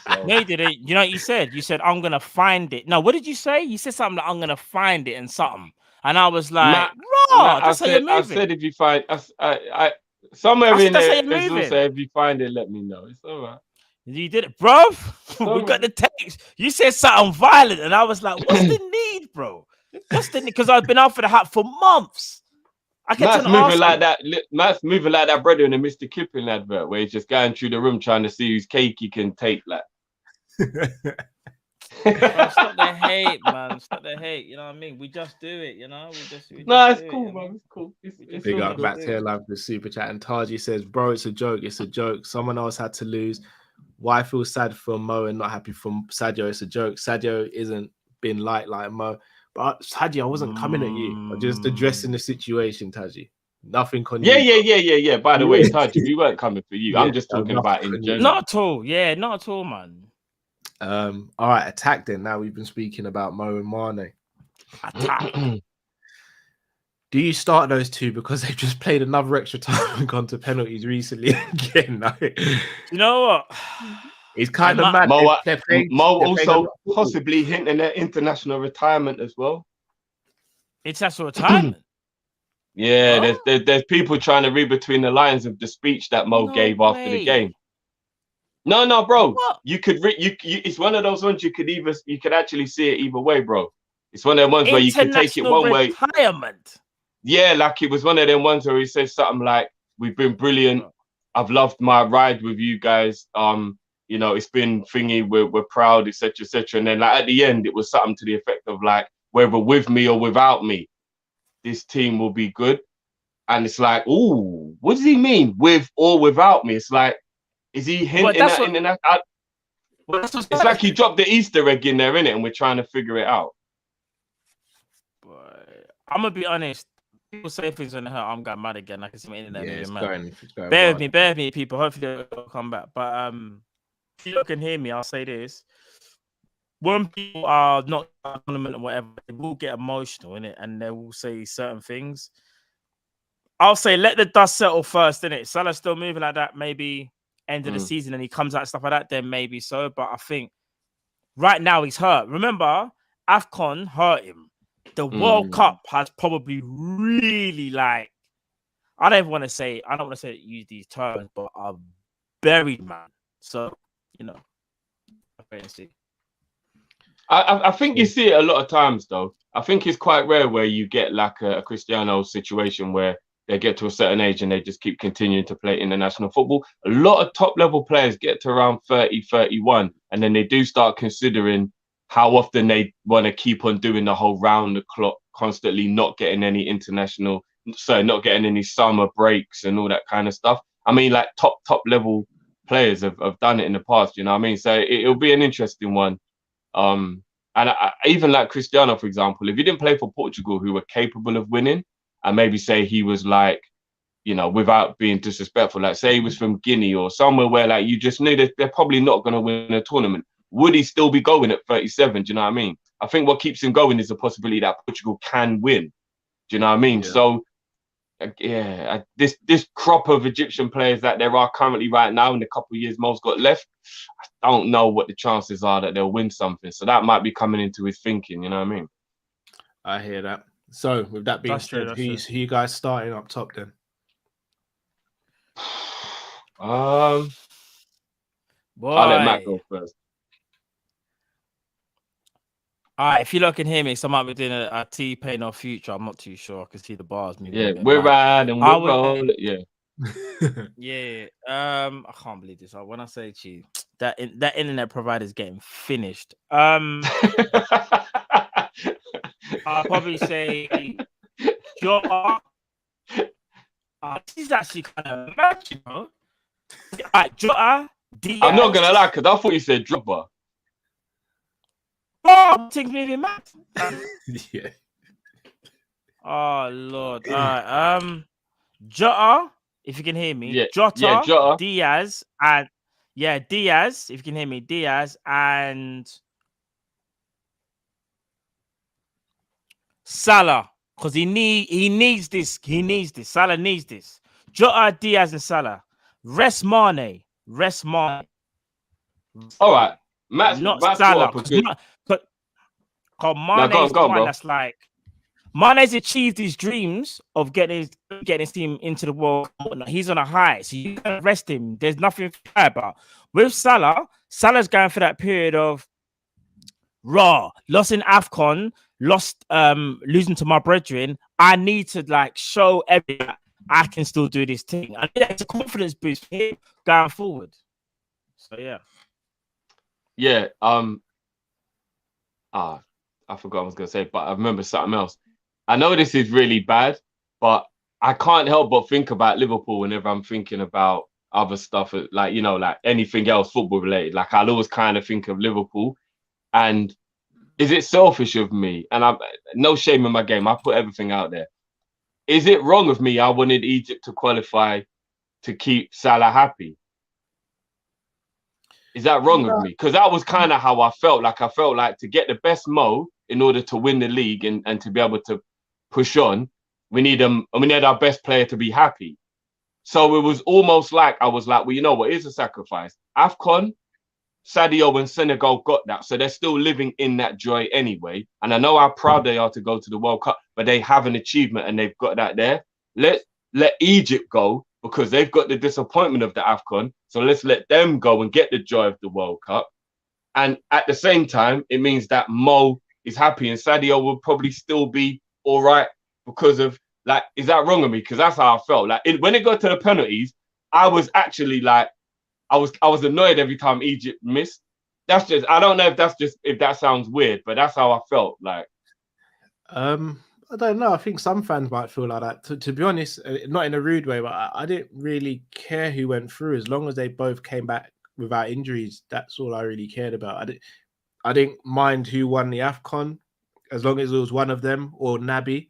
So. No, you didn't. You know what you said? You said, I'm going to find it. No, what did you say? You said something like, I'm going to find it and something. And I was like, I said if you find... somewhere in there, it's also, if you find it, let me know. It's all right. You did it, bro. We got the text. You said something violent. And I was like, what's the need, bro? What's the because I've been out for the hat for months. I kept Matt's on moving asking. like that. Matt's moving like that brother in the Mr. Kipling advert where he's just going through the room trying to see whose cake he can take. Like, Bro, stop the hate, man. Stop the hate. You know what I mean? We just do it. You know, we no, just it's do cool, it, man. It's cool. It's Big all up good. back to your live with super chat. And Taji says, "Bro, it's a joke. It's a joke. Someone else had to lose. Why feel sad for Mo and not happy for Sadio? It's a joke. Sadio isn't been like Mo. But Taji, I wasn't coming at you. I'm just addressing the situation, Taji. Nothing on you. Yeah. By the way, Taji, we weren't coming for you. Yeah, I'm just talking about in general. Not at all. Yeah, not at all, man. All right, attack then. Now we've been speaking about Mo and Mane. Attack. Do you start those two because they've just played another extra time and gone to penalties recently again? You know what? It's kind of mad. Mo They're playing a also lot of football. possibly hinting at international retirement as well. International retirement. Yeah, there's people trying to read between the lines of the speech that Mo gave after the game. No, bro. What? You could it's one of those ones you could actually see it either way, bro. It's one of them ones where you could take it one way. Retirement. Yeah, like it was one of them ones where he says something like, "We've been brilliant. I've loved my ride with you guys. You know, it's been thingy. We're proud, etc., etc." And then like at the end, it was something to the effect of like, "Whether with me or without me, this team will be good." And it's like, ooh, what does he mean with or without me? It's like, is he hinting at in that? It's like he dropped the Easter egg in there, innit? And we're trying to figure it out. I'm gonna be honest. People say things on the hurt. I'm going mad again. I can see my internet moving mad. It's going Bear with me, people. Hopefully they'll come back. But if you can hear me, I'll say this. When people are not tournament or whatever, they will get emotional in it, and they will say certain things. I'll say let the dust settle first, innit? Salah's still moving like that, maybe end of the season, and he comes out stuff like that, then maybe so. But I think right now he's hurt. Remember, AFCON hurt him. The World Cup has probably really like I don't want to say use these terms, but are buried, man. So you know, wait and see. I think you see it a lot of times, though. I think it's quite rare where you get like a Cristiano situation where they get to a certain age and they just keep continuing to play international football. A lot of top level players get to around 30, 31, and then they do start considering how often they want to keep on doing the whole round the clock, constantly not getting any not getting any summer breaks and all that kind of stuff. I mean, like top level players have done it in the past, you know what I mean? So it'll be an interesting one. And I even like Cristiano, for example, if he didn't play for Portugal, who were capable of winning, and maybe say he was like, you know, without being disrespectful, like say he was from Guinea or somewhere where like you just knew that they're probably not going to win a tournament, would he still be going at 37? Do you know what I mean? I think what keeps him going is the possibility that Portugal can win. Do you know what I mean? Yeah. So, yeah, this crop of Egyptian players that there are currently right now in the couple of years Mo's got left, I don't know what the chances are that they'll win something. So that might be coming into his thinking. You know what I mean? I hear that. So with that being said, who you guys starting up top then? I'll let Matt go first. All right, if you lot can hear me, so I might be doing a T-Pain or Future. I'm not too sure. I can see the bars moving. Yeah, we're riding, we're rolling. Yeah. Yeah. I can't believe this. When I say to you, that internet provider is getting finished. I'll probably say Jota. This is actually kind of mad, you know. All right, Jota. Diaz. I'm not gonna lie, because I thought you said Drogba. Oh, things moving mad. Yeah. Oh Lord. All right. Jota, if you can hear me. Yeah. Jota. Diaz and Diaz. If you can hear me, Diaz and Salah, because he needs this. He needs this. Salah needs this. Jota, Diaz, and Salah. Rest Mane. All right. Matt's Salah. Mane's the one that's like Mane's achieved his dreams of getting his team into the world. He's on a high, so you can rest him. There's nothing fair about. With Salah's going for that period of lost in AFCON, lost, losing to my brethren, I need to like show everyone that I can still do this thing. And it's a confidence boost for him going forward. So yeah. Yeah. I forgot what I was gonna say, but I remember something else. I know this is really bad, but I can't help but think about Liverpool whenever I'm thinking about other stuff, like, you know, like anything else football related. Like I'll always kind of think of Liverpool. And is it selfish of me? And I'm no shame in my game. I put everything out there. Is it wrong of me? I wanted Egypt to qualify to keep Salah happy. Is that wrong of me? Because that was kind of how I felt. Like I felt like to get the best Mo in order to win the league and to be able to push on, we need our best player to be happy. So it was almost like I was like, well, you know what? Here's a sacrifice. AFCON, Sadio and Senegal got that. So they're still living in that joy anyway. And I know how proud they are to go to the World Cup, but they have an achievement and they've got that there. Let Egypt go because they've got the disappointment of the AFCON. So let's let them go and get the joy of the World Cup. And at the same time, it means that Mo is happy and Sadio will probably still be all right because of, like, is that wrong of me? Because that's how I felt. Like when it got to the penalties, I was actually like, I was annoyed every time Egypt missed. That's just, I don't know if that sounds weird, but that's how I felt. Like, I don't know. I think some fans might feel like that. To be honest, not in a rude way, but I didn't really care who went through as long as they both came back without injuries. That's all I really cared about. I didn't mind who won the AFCON as long as it was one of them or Naby.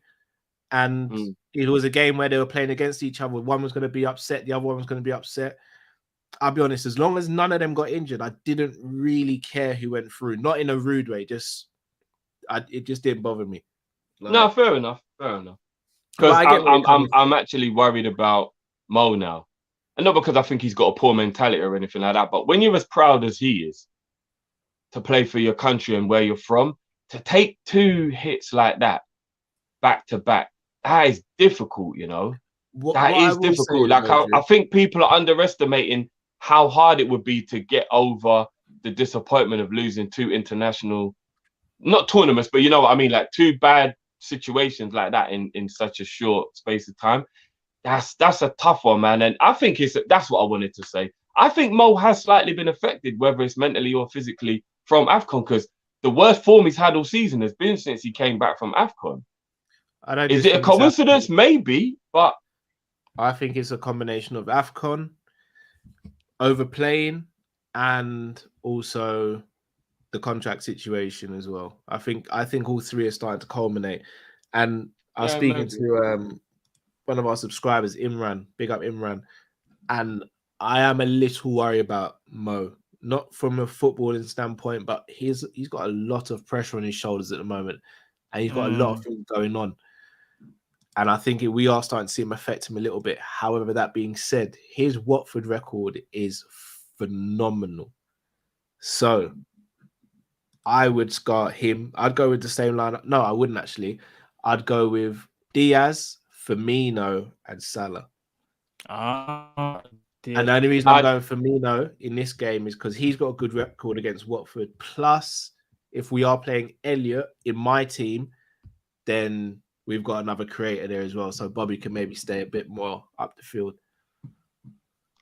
And it was a game where they were playing against each other. One was going to be upset, the other one was going to be upset. I'll be honest, as long as none of them got injured, I didn't really care who went through. Not in a rude way, it just didn't bother me. Like, no, fair enough. Because I'm actually worried about Mo now. And not because I think he's got a poor mentality or anything like that, but when you're as proud as he is to play for your country and where you're from, to take 2 hits like that back to back, that is difficult, you know. That is difficult. Like I think people are underestimating how hard it would be to get over the disappointment of losing 2 international, not tournaments, but you know what I mean, like 2 bad situations like that in such a short space of time. That's a tough one, man. And I think that's what I wanted to say. I think Mo has slightly been affected, whether it's mentally or physically, from AFCON, because the worst form he's had all season has been since he came back from AFCON. Is it a coincidence? Maybe, but I think it's a combination of AFCON, overplaying, and also the contract situation as well. I think all 3 are starting to culminate. And I was speaking to one of our subscribers, Imran, big up Imran, and I am a little worried about Mo, not from a footballing standpoint, but he's got a lot of pressure on his shoulders at the moment, and he's got a lot of things going on. And I think we are starting to see him affect him a little bit. However, that being said, his Watford record is phenomenal. So I would scar him. I'd go with the same lineup. No, I wouldn't actually. I'd go with Diaz, Firmino, and Salah. And the only reason I'm going Firmino in this game is because he's got a good record against Watford. Plus, if we are playing Elliott in my team, then we've got another creator there as well. So Bobby can maybe stay a bit more up the field.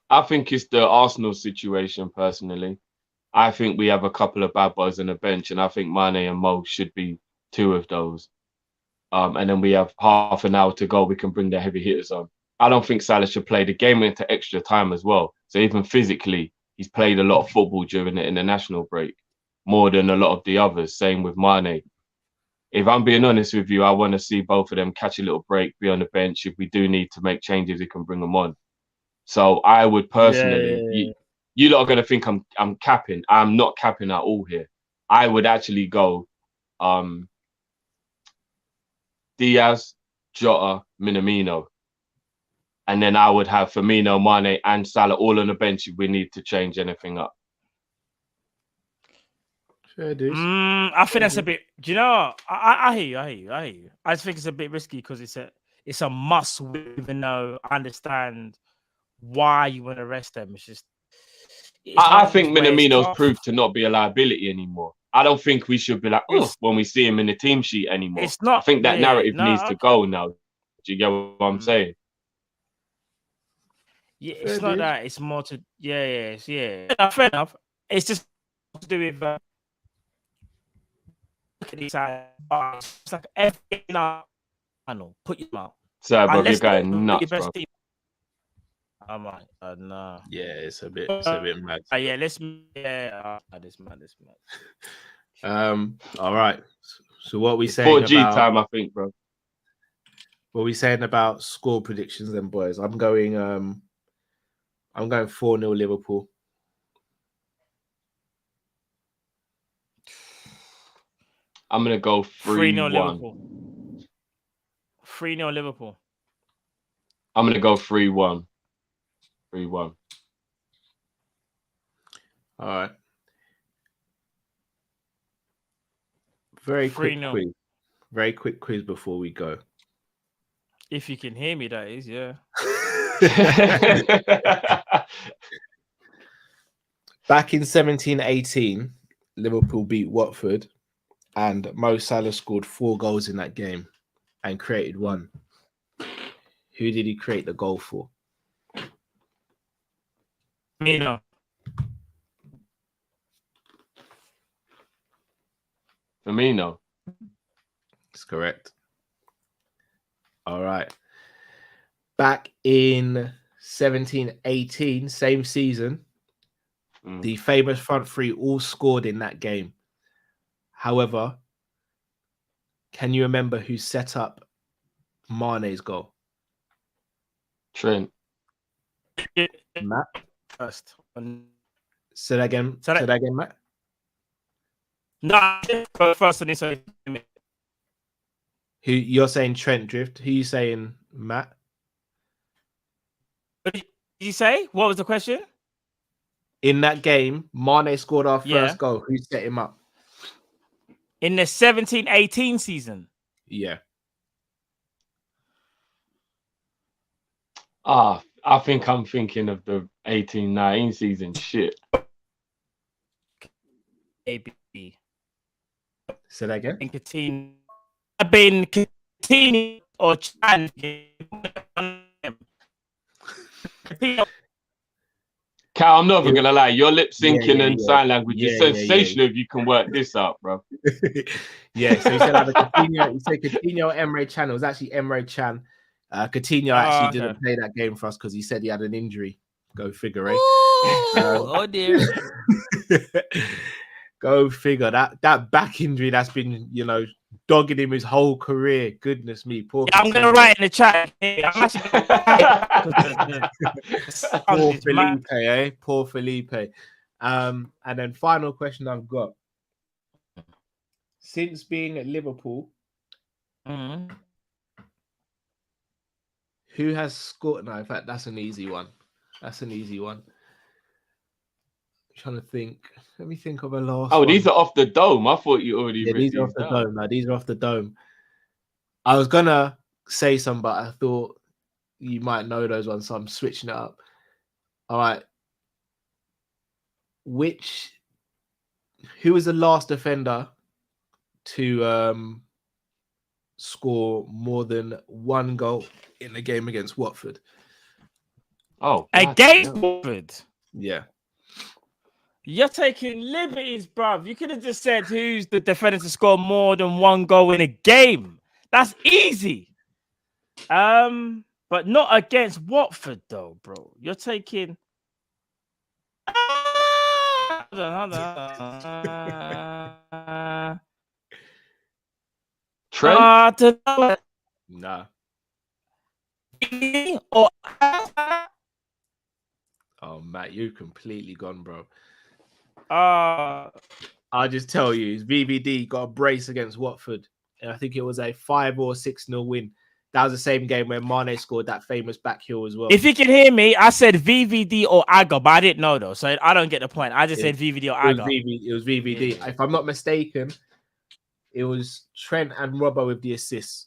I think it's the Arsenal situation, personally. I think we have a couple of bad boys on the bench, and I think Mane and Mo should be 2 of those. And then we have half an hour to go. We can bring the heavy hitters on. I don't think Salah should play. The game into extra time as well. So even physically, he's played a lot of football during the international break, more than a lot of the others. Same with Mane. If I'm being honest with you, I want to see both of them catch a little break, be on the bench. If we do need to make changes, we can bring them on. So I would personally, you lot are going to think I'm capping. I'm not capping at all here. I would actually go Diaz, Jota, Minamino. And then I would have Firmino, Mane, and Salah all on the bench if we need to change anything up. I think that's a bit. Do you know? I hear you. I just think it's a bit risky because it's a must. Even though I understand why you want to arrest them, it's just. I think Minamino's proved to not be a liability anymore. I don't think we should be like, oh, It's- when we see him in the team sheet anymore. It's not. I think that yeah, narrative no, needs to okay. go now. Do you get what I'm saying? Yeah, Fair it's not dues. that. It's more to. Yeah. Fair enough. It's just to do with. Look at these guys. It's like every channel. Put your mouth. Sorry, bro, you're Unless they're going your nuts, best bro. team. I'm like, nah. Yeah, it's a bit mad. Yeah, let's. Yeah, this man. All right. So what we It's saying 4G about time, I think, bro. what we saying about score predictions then, boys? I'm going 4-0 Liverpool. I'm gonna go 3-0 3-1. Liverpool. 3-0 Liverpool. I'm gonna go 3-1. 3-1. All right. Very quick 3-0. quiz. Very quick quiz before we go. If you can hear me, that is, yeah. Back in 17-18, Liverpool beat Watford, and Mo Salah scored 4 goals in that game and created 1. Who did he create the goal for? Firmino. Firmino. That's correct. All right. Back in 17-18, same season, the famous front three all scored in that game. However, can you remember who set up Mane's goal? Trent. Matt? First. Say that again. Say that again, Matt. No, first on this. Who you're saying Trent Drift? Who you saying Matt? What did you say? What was the question? In that game, Mane scored our Yeah. first goal. Who set him up? In the 17-18 season. Yeah. I think I'm thinking of the 18-19 season. Shit. AB. Say that again. And Coutinho. I've been Coutinho or Chan. Cal, I'm not even gonna lie. Your lip syncing and yeah. sign language is Yeah. sensational. If you can work this out, bro. Yeah, so he said either Coutinho, he said Coutinho or Emre Can. It was actually Emre Can. Coutinho actually didn't play that game for us because he said he had an injury. Go figure, eh? Oh dear. Go figure. That back injury that's been, dogging him his whole career. Goodness me. Poor I'm gonna write in the chat. Poor Felipe, eh? Poor Felipe. And then final question I've got. Since being at Liverpool, who has scored? No, in fact, that's an easy one. I'm trying to think. Let me think of a last. Oh, one. these are off the dome. I thought you already. Yeah, these are off the dome. No, these are off the dome. I was gonna say some, but I thought you might know those ones, so I'm switching it up. All right. Who was the last defender to score more than 1 goal in the game against Watford? Oh, against Watford. Yeah. You're taking liberties, bruv. You could have just said who's the defender to score more than 1 goal in a game. That's easy. But not against Watford, though, bro. You're taking. Hold on. Trent? Nah. Or Oh, Matt, you completely gone, bro. I'll just tell you, VVD got a brace against Watford, and I think it was a 5 or 6-0 win. That was the same game where Mane scored that famous back heel as well. If you can hear me, I said VVD or Aga, but I didn't know though, so I don't get the point. I just said VVD or Aga. It was VVD. Yeah. If I'm not mistaken, it was Trent and Robbo with the assists.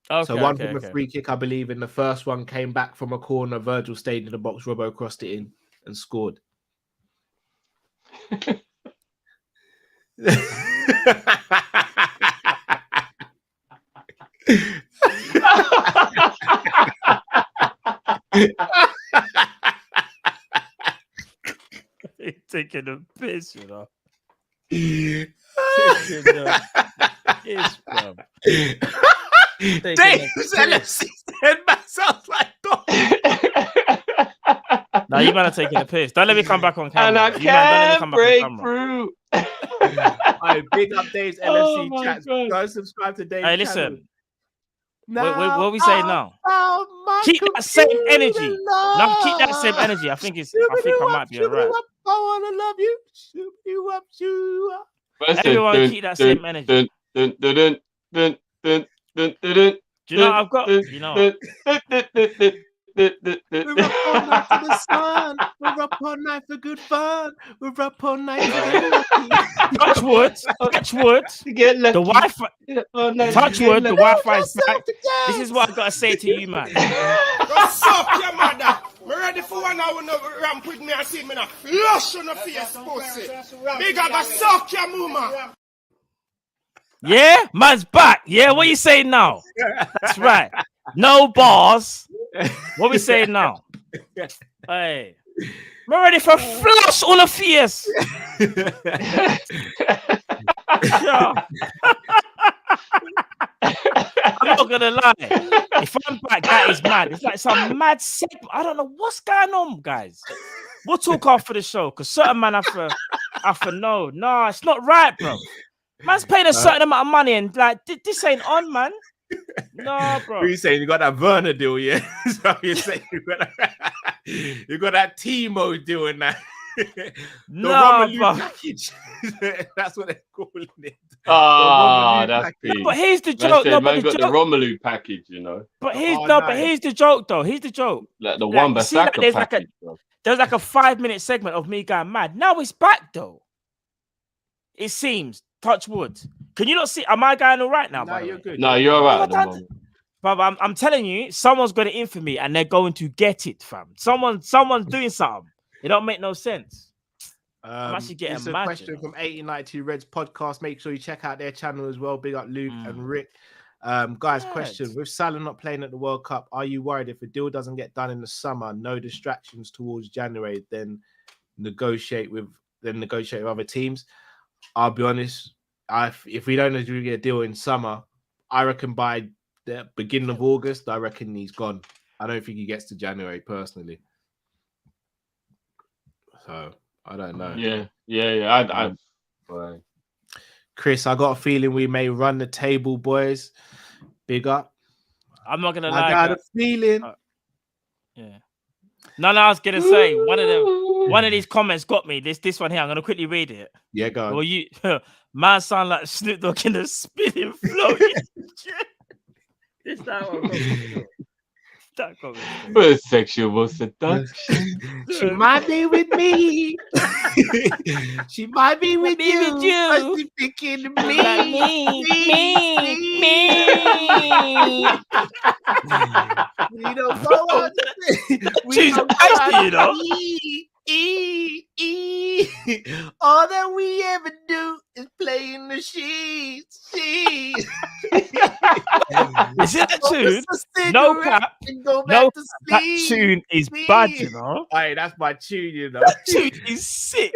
Okay, so one from a free kick, I believe, and the first one came back from a corner. Virgil stayed in the box. Robbo crossed it in and scored. He's taking a piss, you know. Dave's LFC said that sounds like dog. Now you man are taking a piss. Don't let me come back on camera. And I You man, don't let me can't come back break on through. Alright, big up Dave's Oh LFC my chats. God. Go subscribe to Dave's Hey, channel. listen. What we say now? My Keep that same energy. computer Now keep that same love. energy. I think I might be alright. I wanna love you. Shoot you up, shoot up. Everyone keep that same energy. Dun, dun, dun, dun, dun, dun, dun, dun, Do you know what I've got? You know. We're up all night for the sun. We're up all night for good fun. We're up all night to get lucky. Touch wood. Touch wood. Get lucky. The Wi-Fi. Oh, no, Touch get wood. The lucky. Wi-Fi is back. This is what I gotta say to you, man. Go suck your mother. Me ready for one hour no ramp with me and see me now. Flush on the face, pussy. Big up go suck your mama. Yeah, man's back. Yeah, what you saying now? That's right. No bars. What we saying now? Hey, we're ready for flush on the face. Yeah. I'm not gonna lie. If I'm back, that is mad. It's like some mad segment. I don't know what's going on, guys. We'll talk after the show because certain man have to know. No, it's not right, bro. Man's paying a certain amount of money and like this ain't on, man. No, bro. What are you saying? You got that Werner deal, yeah? So you're saying you got that Timo deal in that. No, Romelu bro. package. That's what they're calling it. Ah, that's package. peak. But here's the Man joke. said, No, man but got the the joke. Romelu package, you know, But here's Oh, no. nice. But here's the joke, though. Here's the joke. like the Like, Wan see, like, Bissaka there's like a- package. Bro. There was like a 5-minute segment of me going mad. Now it's back, though. It seems. Touch wood. Can you not see? Am I going all right now? No, by the you're way? good. No, you're all right at the But moment. But I'm telling you, someone's got it in for me, and they're going to get it, fam. Someone's doing something. It don't make no sense. I'm actually getting it's a mad, question you know. from 1892 Reds podcast. Make sure you check out their channel as well. Big up Luke and Rick. Guys, Mad. question: with Salah not playing at the World Cup, are you worried if a deal doesn't get done in the summer, no distractions towards January, then negotiate with other teams? I'll be honest. If we don't agree a deal in summer, I reckon by the beginning of August, I reckon he's gone. I don't think he gets to January personally. So I don't know. Yeah. Right. Chris, I got a feeling we may run the table, boys. Big up. I'm not gonna I lie. got guys. a feeling. Yeah. No, I was gonna say one of these comments got me. This one here. I'm gonna quickly read it. Yeah, go on. Well, you man sound like Snoop Dogg in a spinning flow. It's that one. That comment. For sexual seduction. She might be with me. She might be with you. But she thinking of me. We don't go on. She's nasty, you know. All that we ever do is play in the sheets. Is it that tune? No cap. No, that tune is bad, you know. Hey, that's my tune, you know. That tune is sick.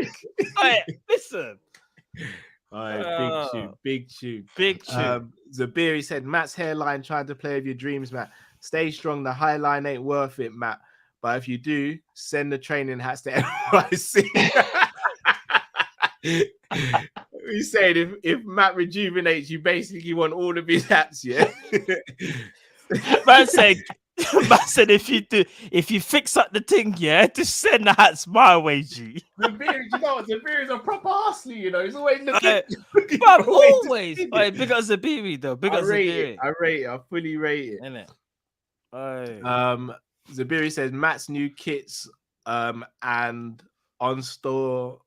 Hey, listen. Big tune. Zabiri said, Matt's hairline trying to play with your dreams, Matt. Stay strong. The high line ain't worth it, Matt. But if you do, send the training hats to NYC. We said if Matt rejuvenates, you basically want all of his hats, yeah. Man said if you fix up the thing, yeah, just send the hats my way, G. Zabiri's a proper hustler, you know. He's always looking. But always. Big up Zabiri though. Big up Zabiri. I rate it. I fully rate it. Innit? Zabiri says Matt's new kits and on store.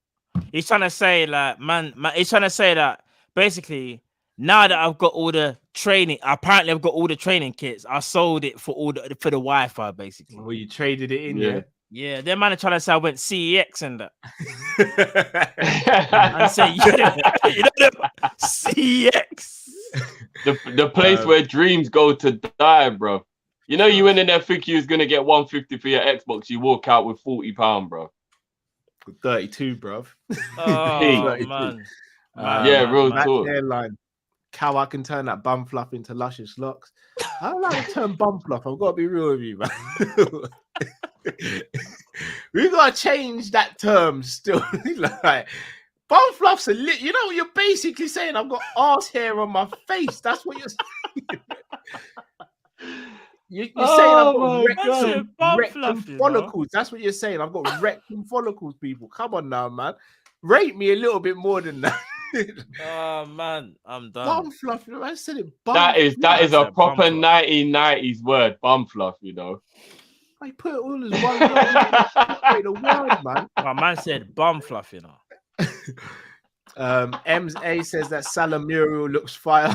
He's trying to say like man, he's trying to say that basically now that I've got all the training, kits, I sold it for the Wi-Fi basically. Well, you traded it in, Yeah. Yeah, their man trying to say I went CEX and that. And say, you know them CEX. The place where dreams go to die, bro. You know, you went in there thinking you was gonna get 150 for your Xbox. You walk out with £40, bro. 32, bro. Oh, man. Yeah, real talk. Hairline. Cow, I can turn that bum fluff into luscious locks. I don't like to turn bum fluff. I've got to be real with you, man. We got to change that term still. Like, bum fluff's you know what you're basically saying? I've got arse hair on my face. That's what you're saying. You're saying I've got rectum follicles. That's what you're saying. I've got rectum follicles, people. Come on now, man. Rate me a little bit more than that. Oh man, I'm done. Bum fluff. I said it. That is a proper 1990s word, bum fluff. You know. I put it all as one word. The word, man. My man said bum fluff. You know. Ems A says that Salah mural looks fire.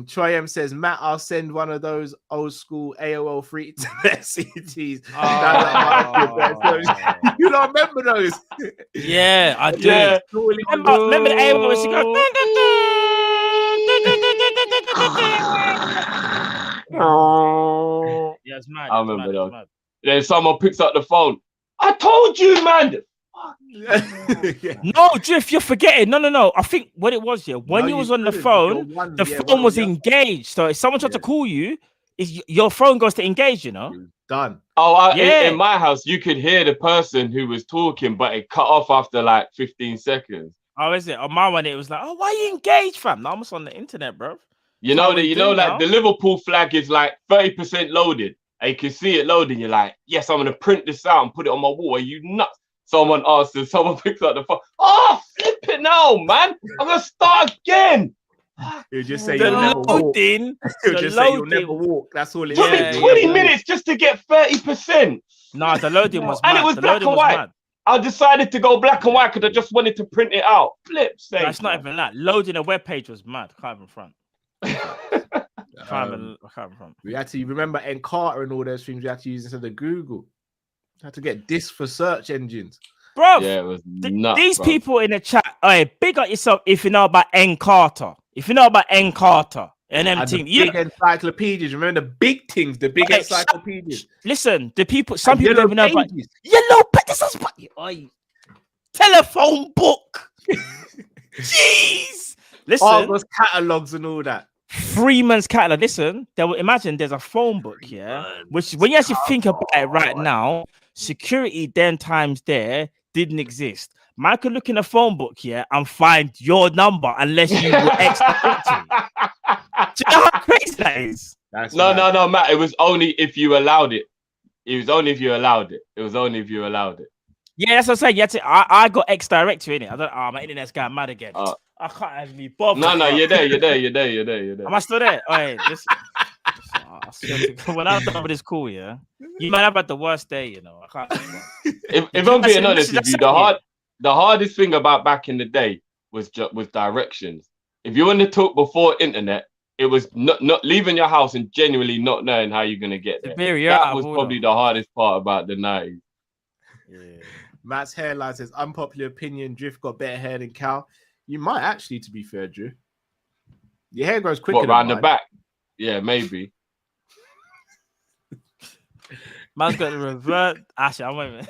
Troy M says, Matt, I'll send one of those old school AOL free internet CDs. You don't remember those? Yeah, I do. Yeah. Remember the AOL where she goes. Yeah, it's mad. I remember those. Then someone picks up the phone. I told you, man. Yeah. No, Drift, you're forgetting. No. I think what it was, when you was on the phone, the phone was engaged. So if someone tried to call you, your phone goes to engage, you know? Done. Oh, in my house, you could hear the person who was talking, but it cut off after like 15 seconds. Oh, is it? On my one, it was like, oh, why you engaged, fam? No, I'm almost on the internet, bro. You know like the Liverpool flag is like 30% loaded. And you can see it loading. You're like, yes, I'm gonna print this out and put it on my wall. Are you nuts? Someone asks and someone picks up the phone. Oh, flip it now, man. I'm gonna start again. You just say the you'll never walk. loading. You just say you'll never walk. That's all it Took me 20 minutes just to get 30%. No, the loading was mad. And it was the black and white. Mad. I decided to go black and white because I just wanted to print it out. Flip sake. That's not even that. Loading a web page was mad. Can't even front. We had to remember Encarta and all those things we had to use instead of Google. Had to get this for search engines. Bro, yeah, it was nuts, these people in the chat, big up yourself if you know about Encarta. If you know about Encarta and them things. Big encyclopedias. Remember the big things, the big encyclopedias. Listen, some people don't even know about yellow pages. Telephone book. Jeez. Listen. All those catalogs and all that. Freeman's catalog. Listen, imagine there's a phone book here, which when you actually think about it right now, security then times there didn't exist. Man could look in a phone book here and find your number unless you were extra. Do you know how crazy that is? No, Matt. It was only if you allowed it. It was only if you allowed it. Yeah, that's what I'm saying. You had to, I got X direct to it. I don't. My internet's got mad again. I can't have me bothered. No, you're there. Am I still there? Oh, hey, when I'm done with this call, yeah, you might have had the worst day, you know. I can't. If I'm being honest with you, the hardest thing about back in the day was directions. If you want to talk before internet, it was not leaving your house and genuinely not knowing how you're gonna get there. That was probably the hardest part about the 90s. Yeah. Matt's hairline says unpopular opinion. Drift got better hair than Cal. You might actually, to be fair, Drew. Your hair grows quicker. Around the back? Yeah, maybe. Man's got to revert. Actually, I'm waiting.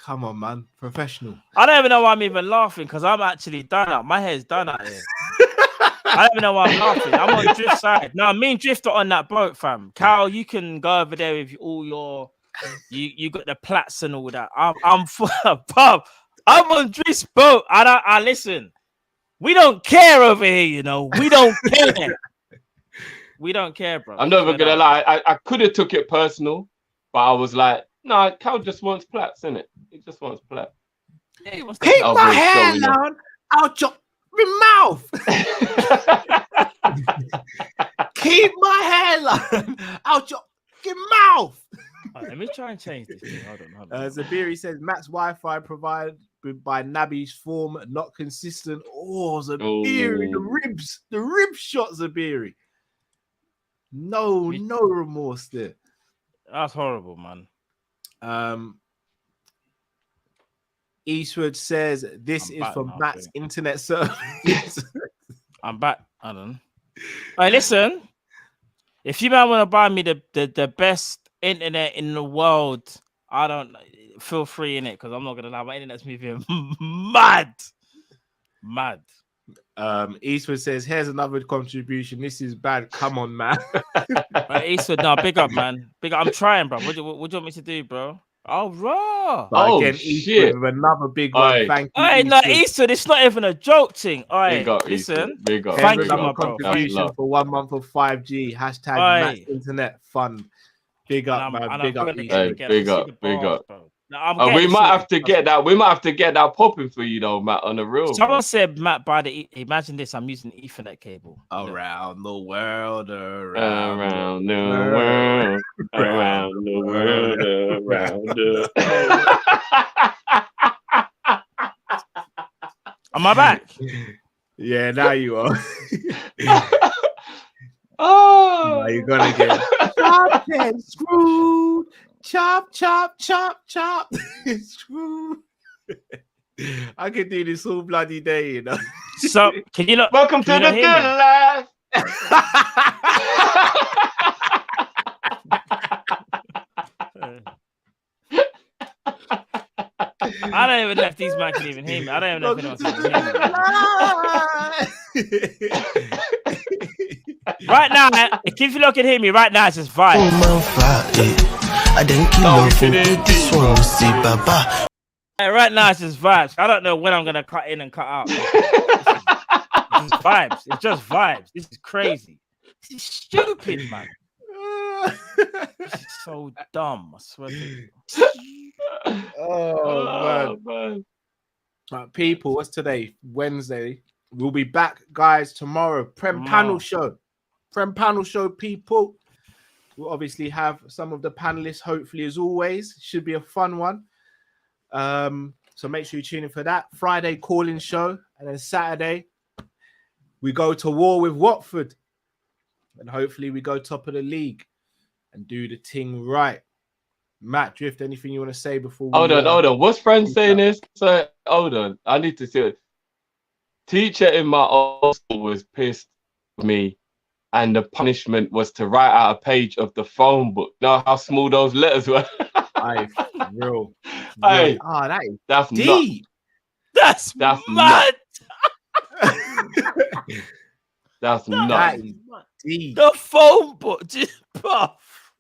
Come on, man. Professional. I don't even know why I'm even laughing because I'm actually done up. My hair's done out here. I don't even know why I'm laughing. I'm on Drift's side. No, me and Drift are on that boat, fam. Cal, you can go over there with all your... You got the plats and all that. I'm on Drift's boat. I listen. We don't care over here, you know. We don't care. We don't care, bro. I'm never gonna lie. I could have took it personal, but I was like, no, Cal just wants plats, innit? He just wants plats. Yeah, he wants keep my hair down out your mouth. Keep my hairline out your mouth. Let me try and change this thing. Hold on. Zabiri says Matt's Wi-Fi by Naby's form, not consistent. Oh, Zabiri, the rib shot, Zabiri. No remorse there. That's horrible, man. Eastwood says this is from Matt's internet service. I'm back. I don't know. Hey, listen. If you man want to buy me the best internet in the world, I don't feel free in it because I'm not gonna lie, my internet's moving mad. Eastwood says, "Here's another contribution. This is bad. Come on, man." Eastwood, no, big up, man. Big up. I'm trying, bro. What do you want me to do, bro? Oh, raw. Again, Eastwood with another big one. Thank you. Hey, no, Eastwood, it's not even a joke thing. All right, listen. Big up. Thank you, my contribution for 1 month of 5G. Hashtag Matt Internet Fund. Big up, man. Big up, big up. No, we might have to get that. We might have to get that popping for you, though, Matt. On the real. Someone said, Matt, imagine this. I'm using Ethernet cable around the world, around the world, around the world, around the. Am I back? Yeah, now you are. Oh, now you're gonna get chopped and screwed. Chop, chop, chop, chop. Screw. I could do this all bloody day, you know. So, can you not? Welcome to the good life. I don't even know if these man can even hear me. I don't even know if anyone's can hear me. Right now, if you look and hear me, right now it's just vibe. I didn't right now it's just vibes. I don't know when I'm gonna cut in and cut out. It's vibes. It's just vibes. This is crazy. This is stupid, man. This is so dumb. I swear to you. Oh man. Right, people, what's today? Wednesday. We'll be back, guys, tomorrow. Panel show, people. We'll obviously have some of the panelists, hopefully, as always. Should be a fun one. So make sure you tune in for that. Friday, call-in show. And then Saturday, we go to war with Watford. And hopefully we go top of the league and do the thing right. Matt Drift, anything you want to say before we... Hold on. What's Fran saying this? So, hold on. I need to see it. Teacher in my old school was pissed with me. And the punishment was to write out a page of the phone book. Know how small those letters were? Real. Hey, that's deep. That's mad. That's nuts. Deep. The phone book, just puff.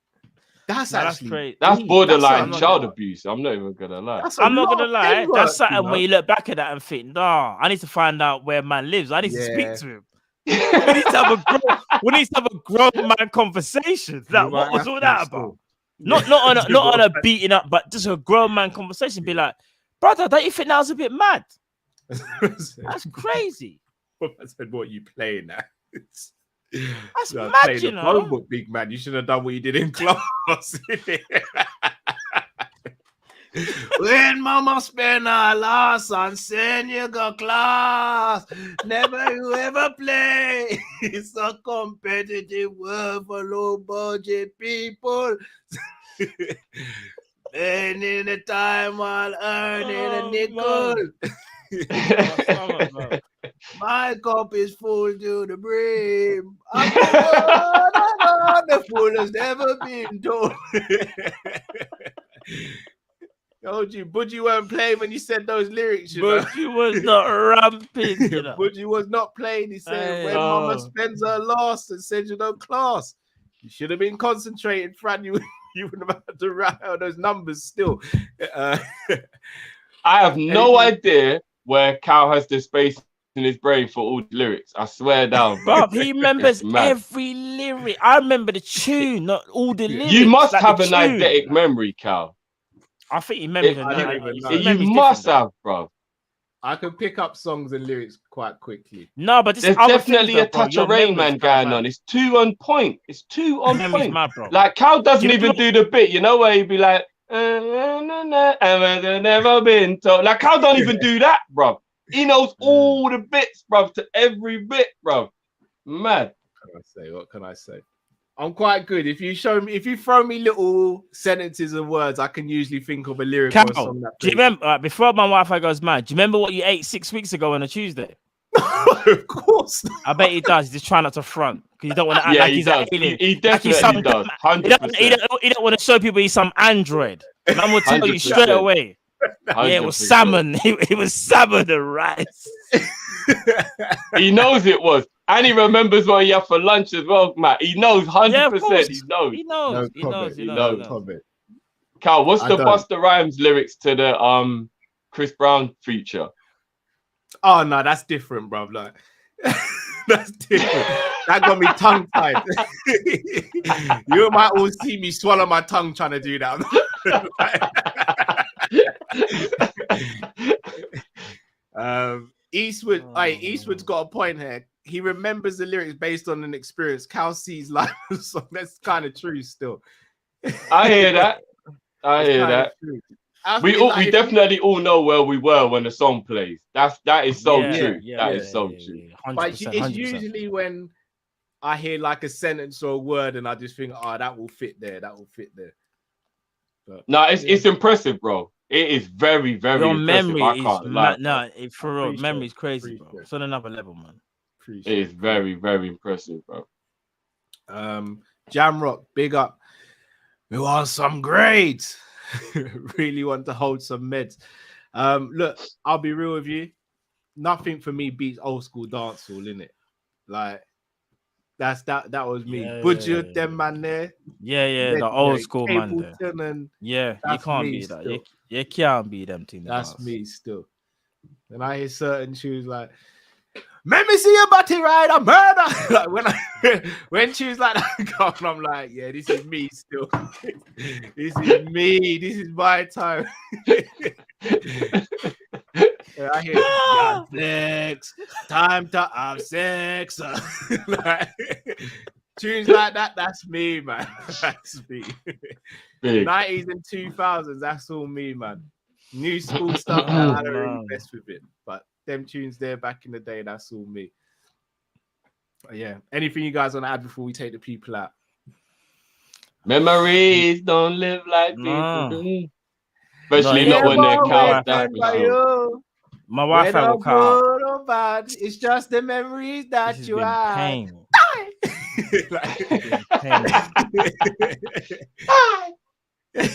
That's crazy. That's borderline child abuse. I'm not even gonna lie. I'm not gonna lie. That's something when you look back at that and think, nah, I need to find out where man lives. I need to speak to him. We need to have a grown man conversation. Like, what was all that about? Not on a beating up, but just a grown man conversation. Be like, brother, don't you think that was a bit mad? That's crazy. I said, what you playing now? That's mad, you know. Phone book, big man. You should have done what you did in class. When mama spend her loss on senior go class, never you ever play. It's a competitive world for low budget people. Spending the time while earning a nickel. My cup is full to the brim. The fool has never been told. Told you, Budgie weren't playing when you said those lyrics. Budgie was not ramping. You know? Budgie was not playing. He said, when mama spends her loss and sends you no class, you should have been concentrating, Fran. You wouldn't have had to write out those numbers still. I have no idea where Cal has the space in his brain for all the lyrics. I swear down. But he remembers every lyric. I remember the tune, not all the lyrics. You must have an eidetic memory, Cal. I think he remembers you must have, bro. I can pick up songs and lyrics quite quickly. No, but there's definitely a touch of Rain Man going on. It's too on point. It's too on point. Mad, bro. Like Cal doesn't even do the bit, you know, where he'd be like, I've never been told. Like, Cal don't even do that, bro. He knows all the bits, bro, to every bit, bro. Mad. What can I say? I'm quite good. If you throw me little sentences and words, I can usually think of a lyric or a Cal, song that do you plays. remember before my Wi-Fi goes mad? Do you remember what you ate 6 weeks ago on a Tuesday? Of course. I bet he does. He's just trying not to front because you don't want to act Yeah, like he he's does. an alien. He Like he's definitely some, does. he 100%. don't want to show people he's some android. And I'm gonna tell you 100%. straight away. Yeah, it was 100%. salmon. It was salmon and rice. He knows it was. And he remembers what he had for lunch as well, Matt. He knows 100%. Yeah, of course. He knows. He knows. No He comment. knows. He He knows. knows. Comment. Cal, what's I the don't. Busta Rhymes lyrics to the Chris Brown feature? Oh no, that's different, bro. Like that's different. That got me tongue tied. You might all see me swallow my tongue trying to do that. Eastwood, Eastwood's got a point here. He remembers the lyrics based on an experience. Cal sees life as a song. That's kind of true still. I hear that. I hear that. We definitely all know where we were when the song plays. That is so true. That is so true. 100%, But it's 100%. usually when I hear like a sentence or a word and I just think, oh, that will fit there. That will fit there. But, no, it's impressive, bro. It is very, very Your impressive. memory I can't lie. for real, memory's crazy, bro. It's on another level, man. It is very, very impressive, bro. Jamrock, big up. We want some grades. Really want to hold some meds. Look, I'll be real with you. Nothing for me beats old school dancehall, innit? Like that was me. Budget, them man there. Yeah, the old school man there. And yeah, you can't be that. You can't be them things. That's me still. And I hear certain tunes like, "Let me see your body ride a murder." Like when tunes like that come, I'm like, yeah, this is me still. This is me. This is my time. Yeah, I hear sex, time to have sex. Like, tunes like that, that's me, man. That's me. Big. 90s and 2000s, that's all me, man. New school stuff, I don't really mess with it. But them tunes there back in the day, that's all me. But yeah. Anything you guys want to add before we take the people out? Memories don't live like people do. Especially not when they're counted. That's for sure. My Wi-Fi will cut out. Bad. It's just the memories that you have.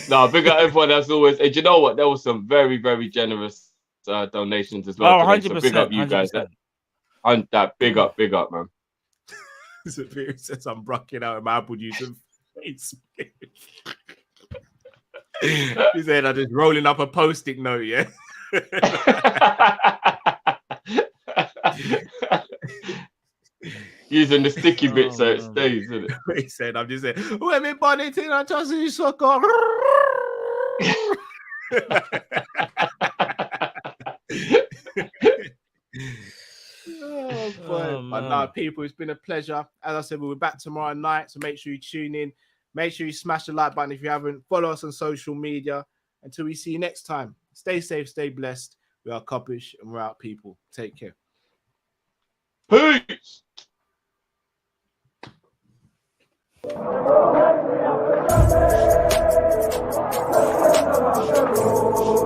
No, big up everyone as always. And you know what? There was some very, very generous donations as well. Oh, 100%. So big up you guys. That big up, man. It says I'm rocking out in my Apple juice and face. He said I'm just rolling up a post-it note, yeah. Using the sticky bit so it stays, isn't it? He said, I'm just saying, when me bonnet in, I just see sucker. But no, people, it's been a pleasure. As I said, we'll be back tomorrow night, so make sure you tune in. Make sure you smash the like button if you haven't. Follow us on social media. Until we see you next time, stay safe, stay blessed. We are Kopish and we're out, people. Take care. Peace.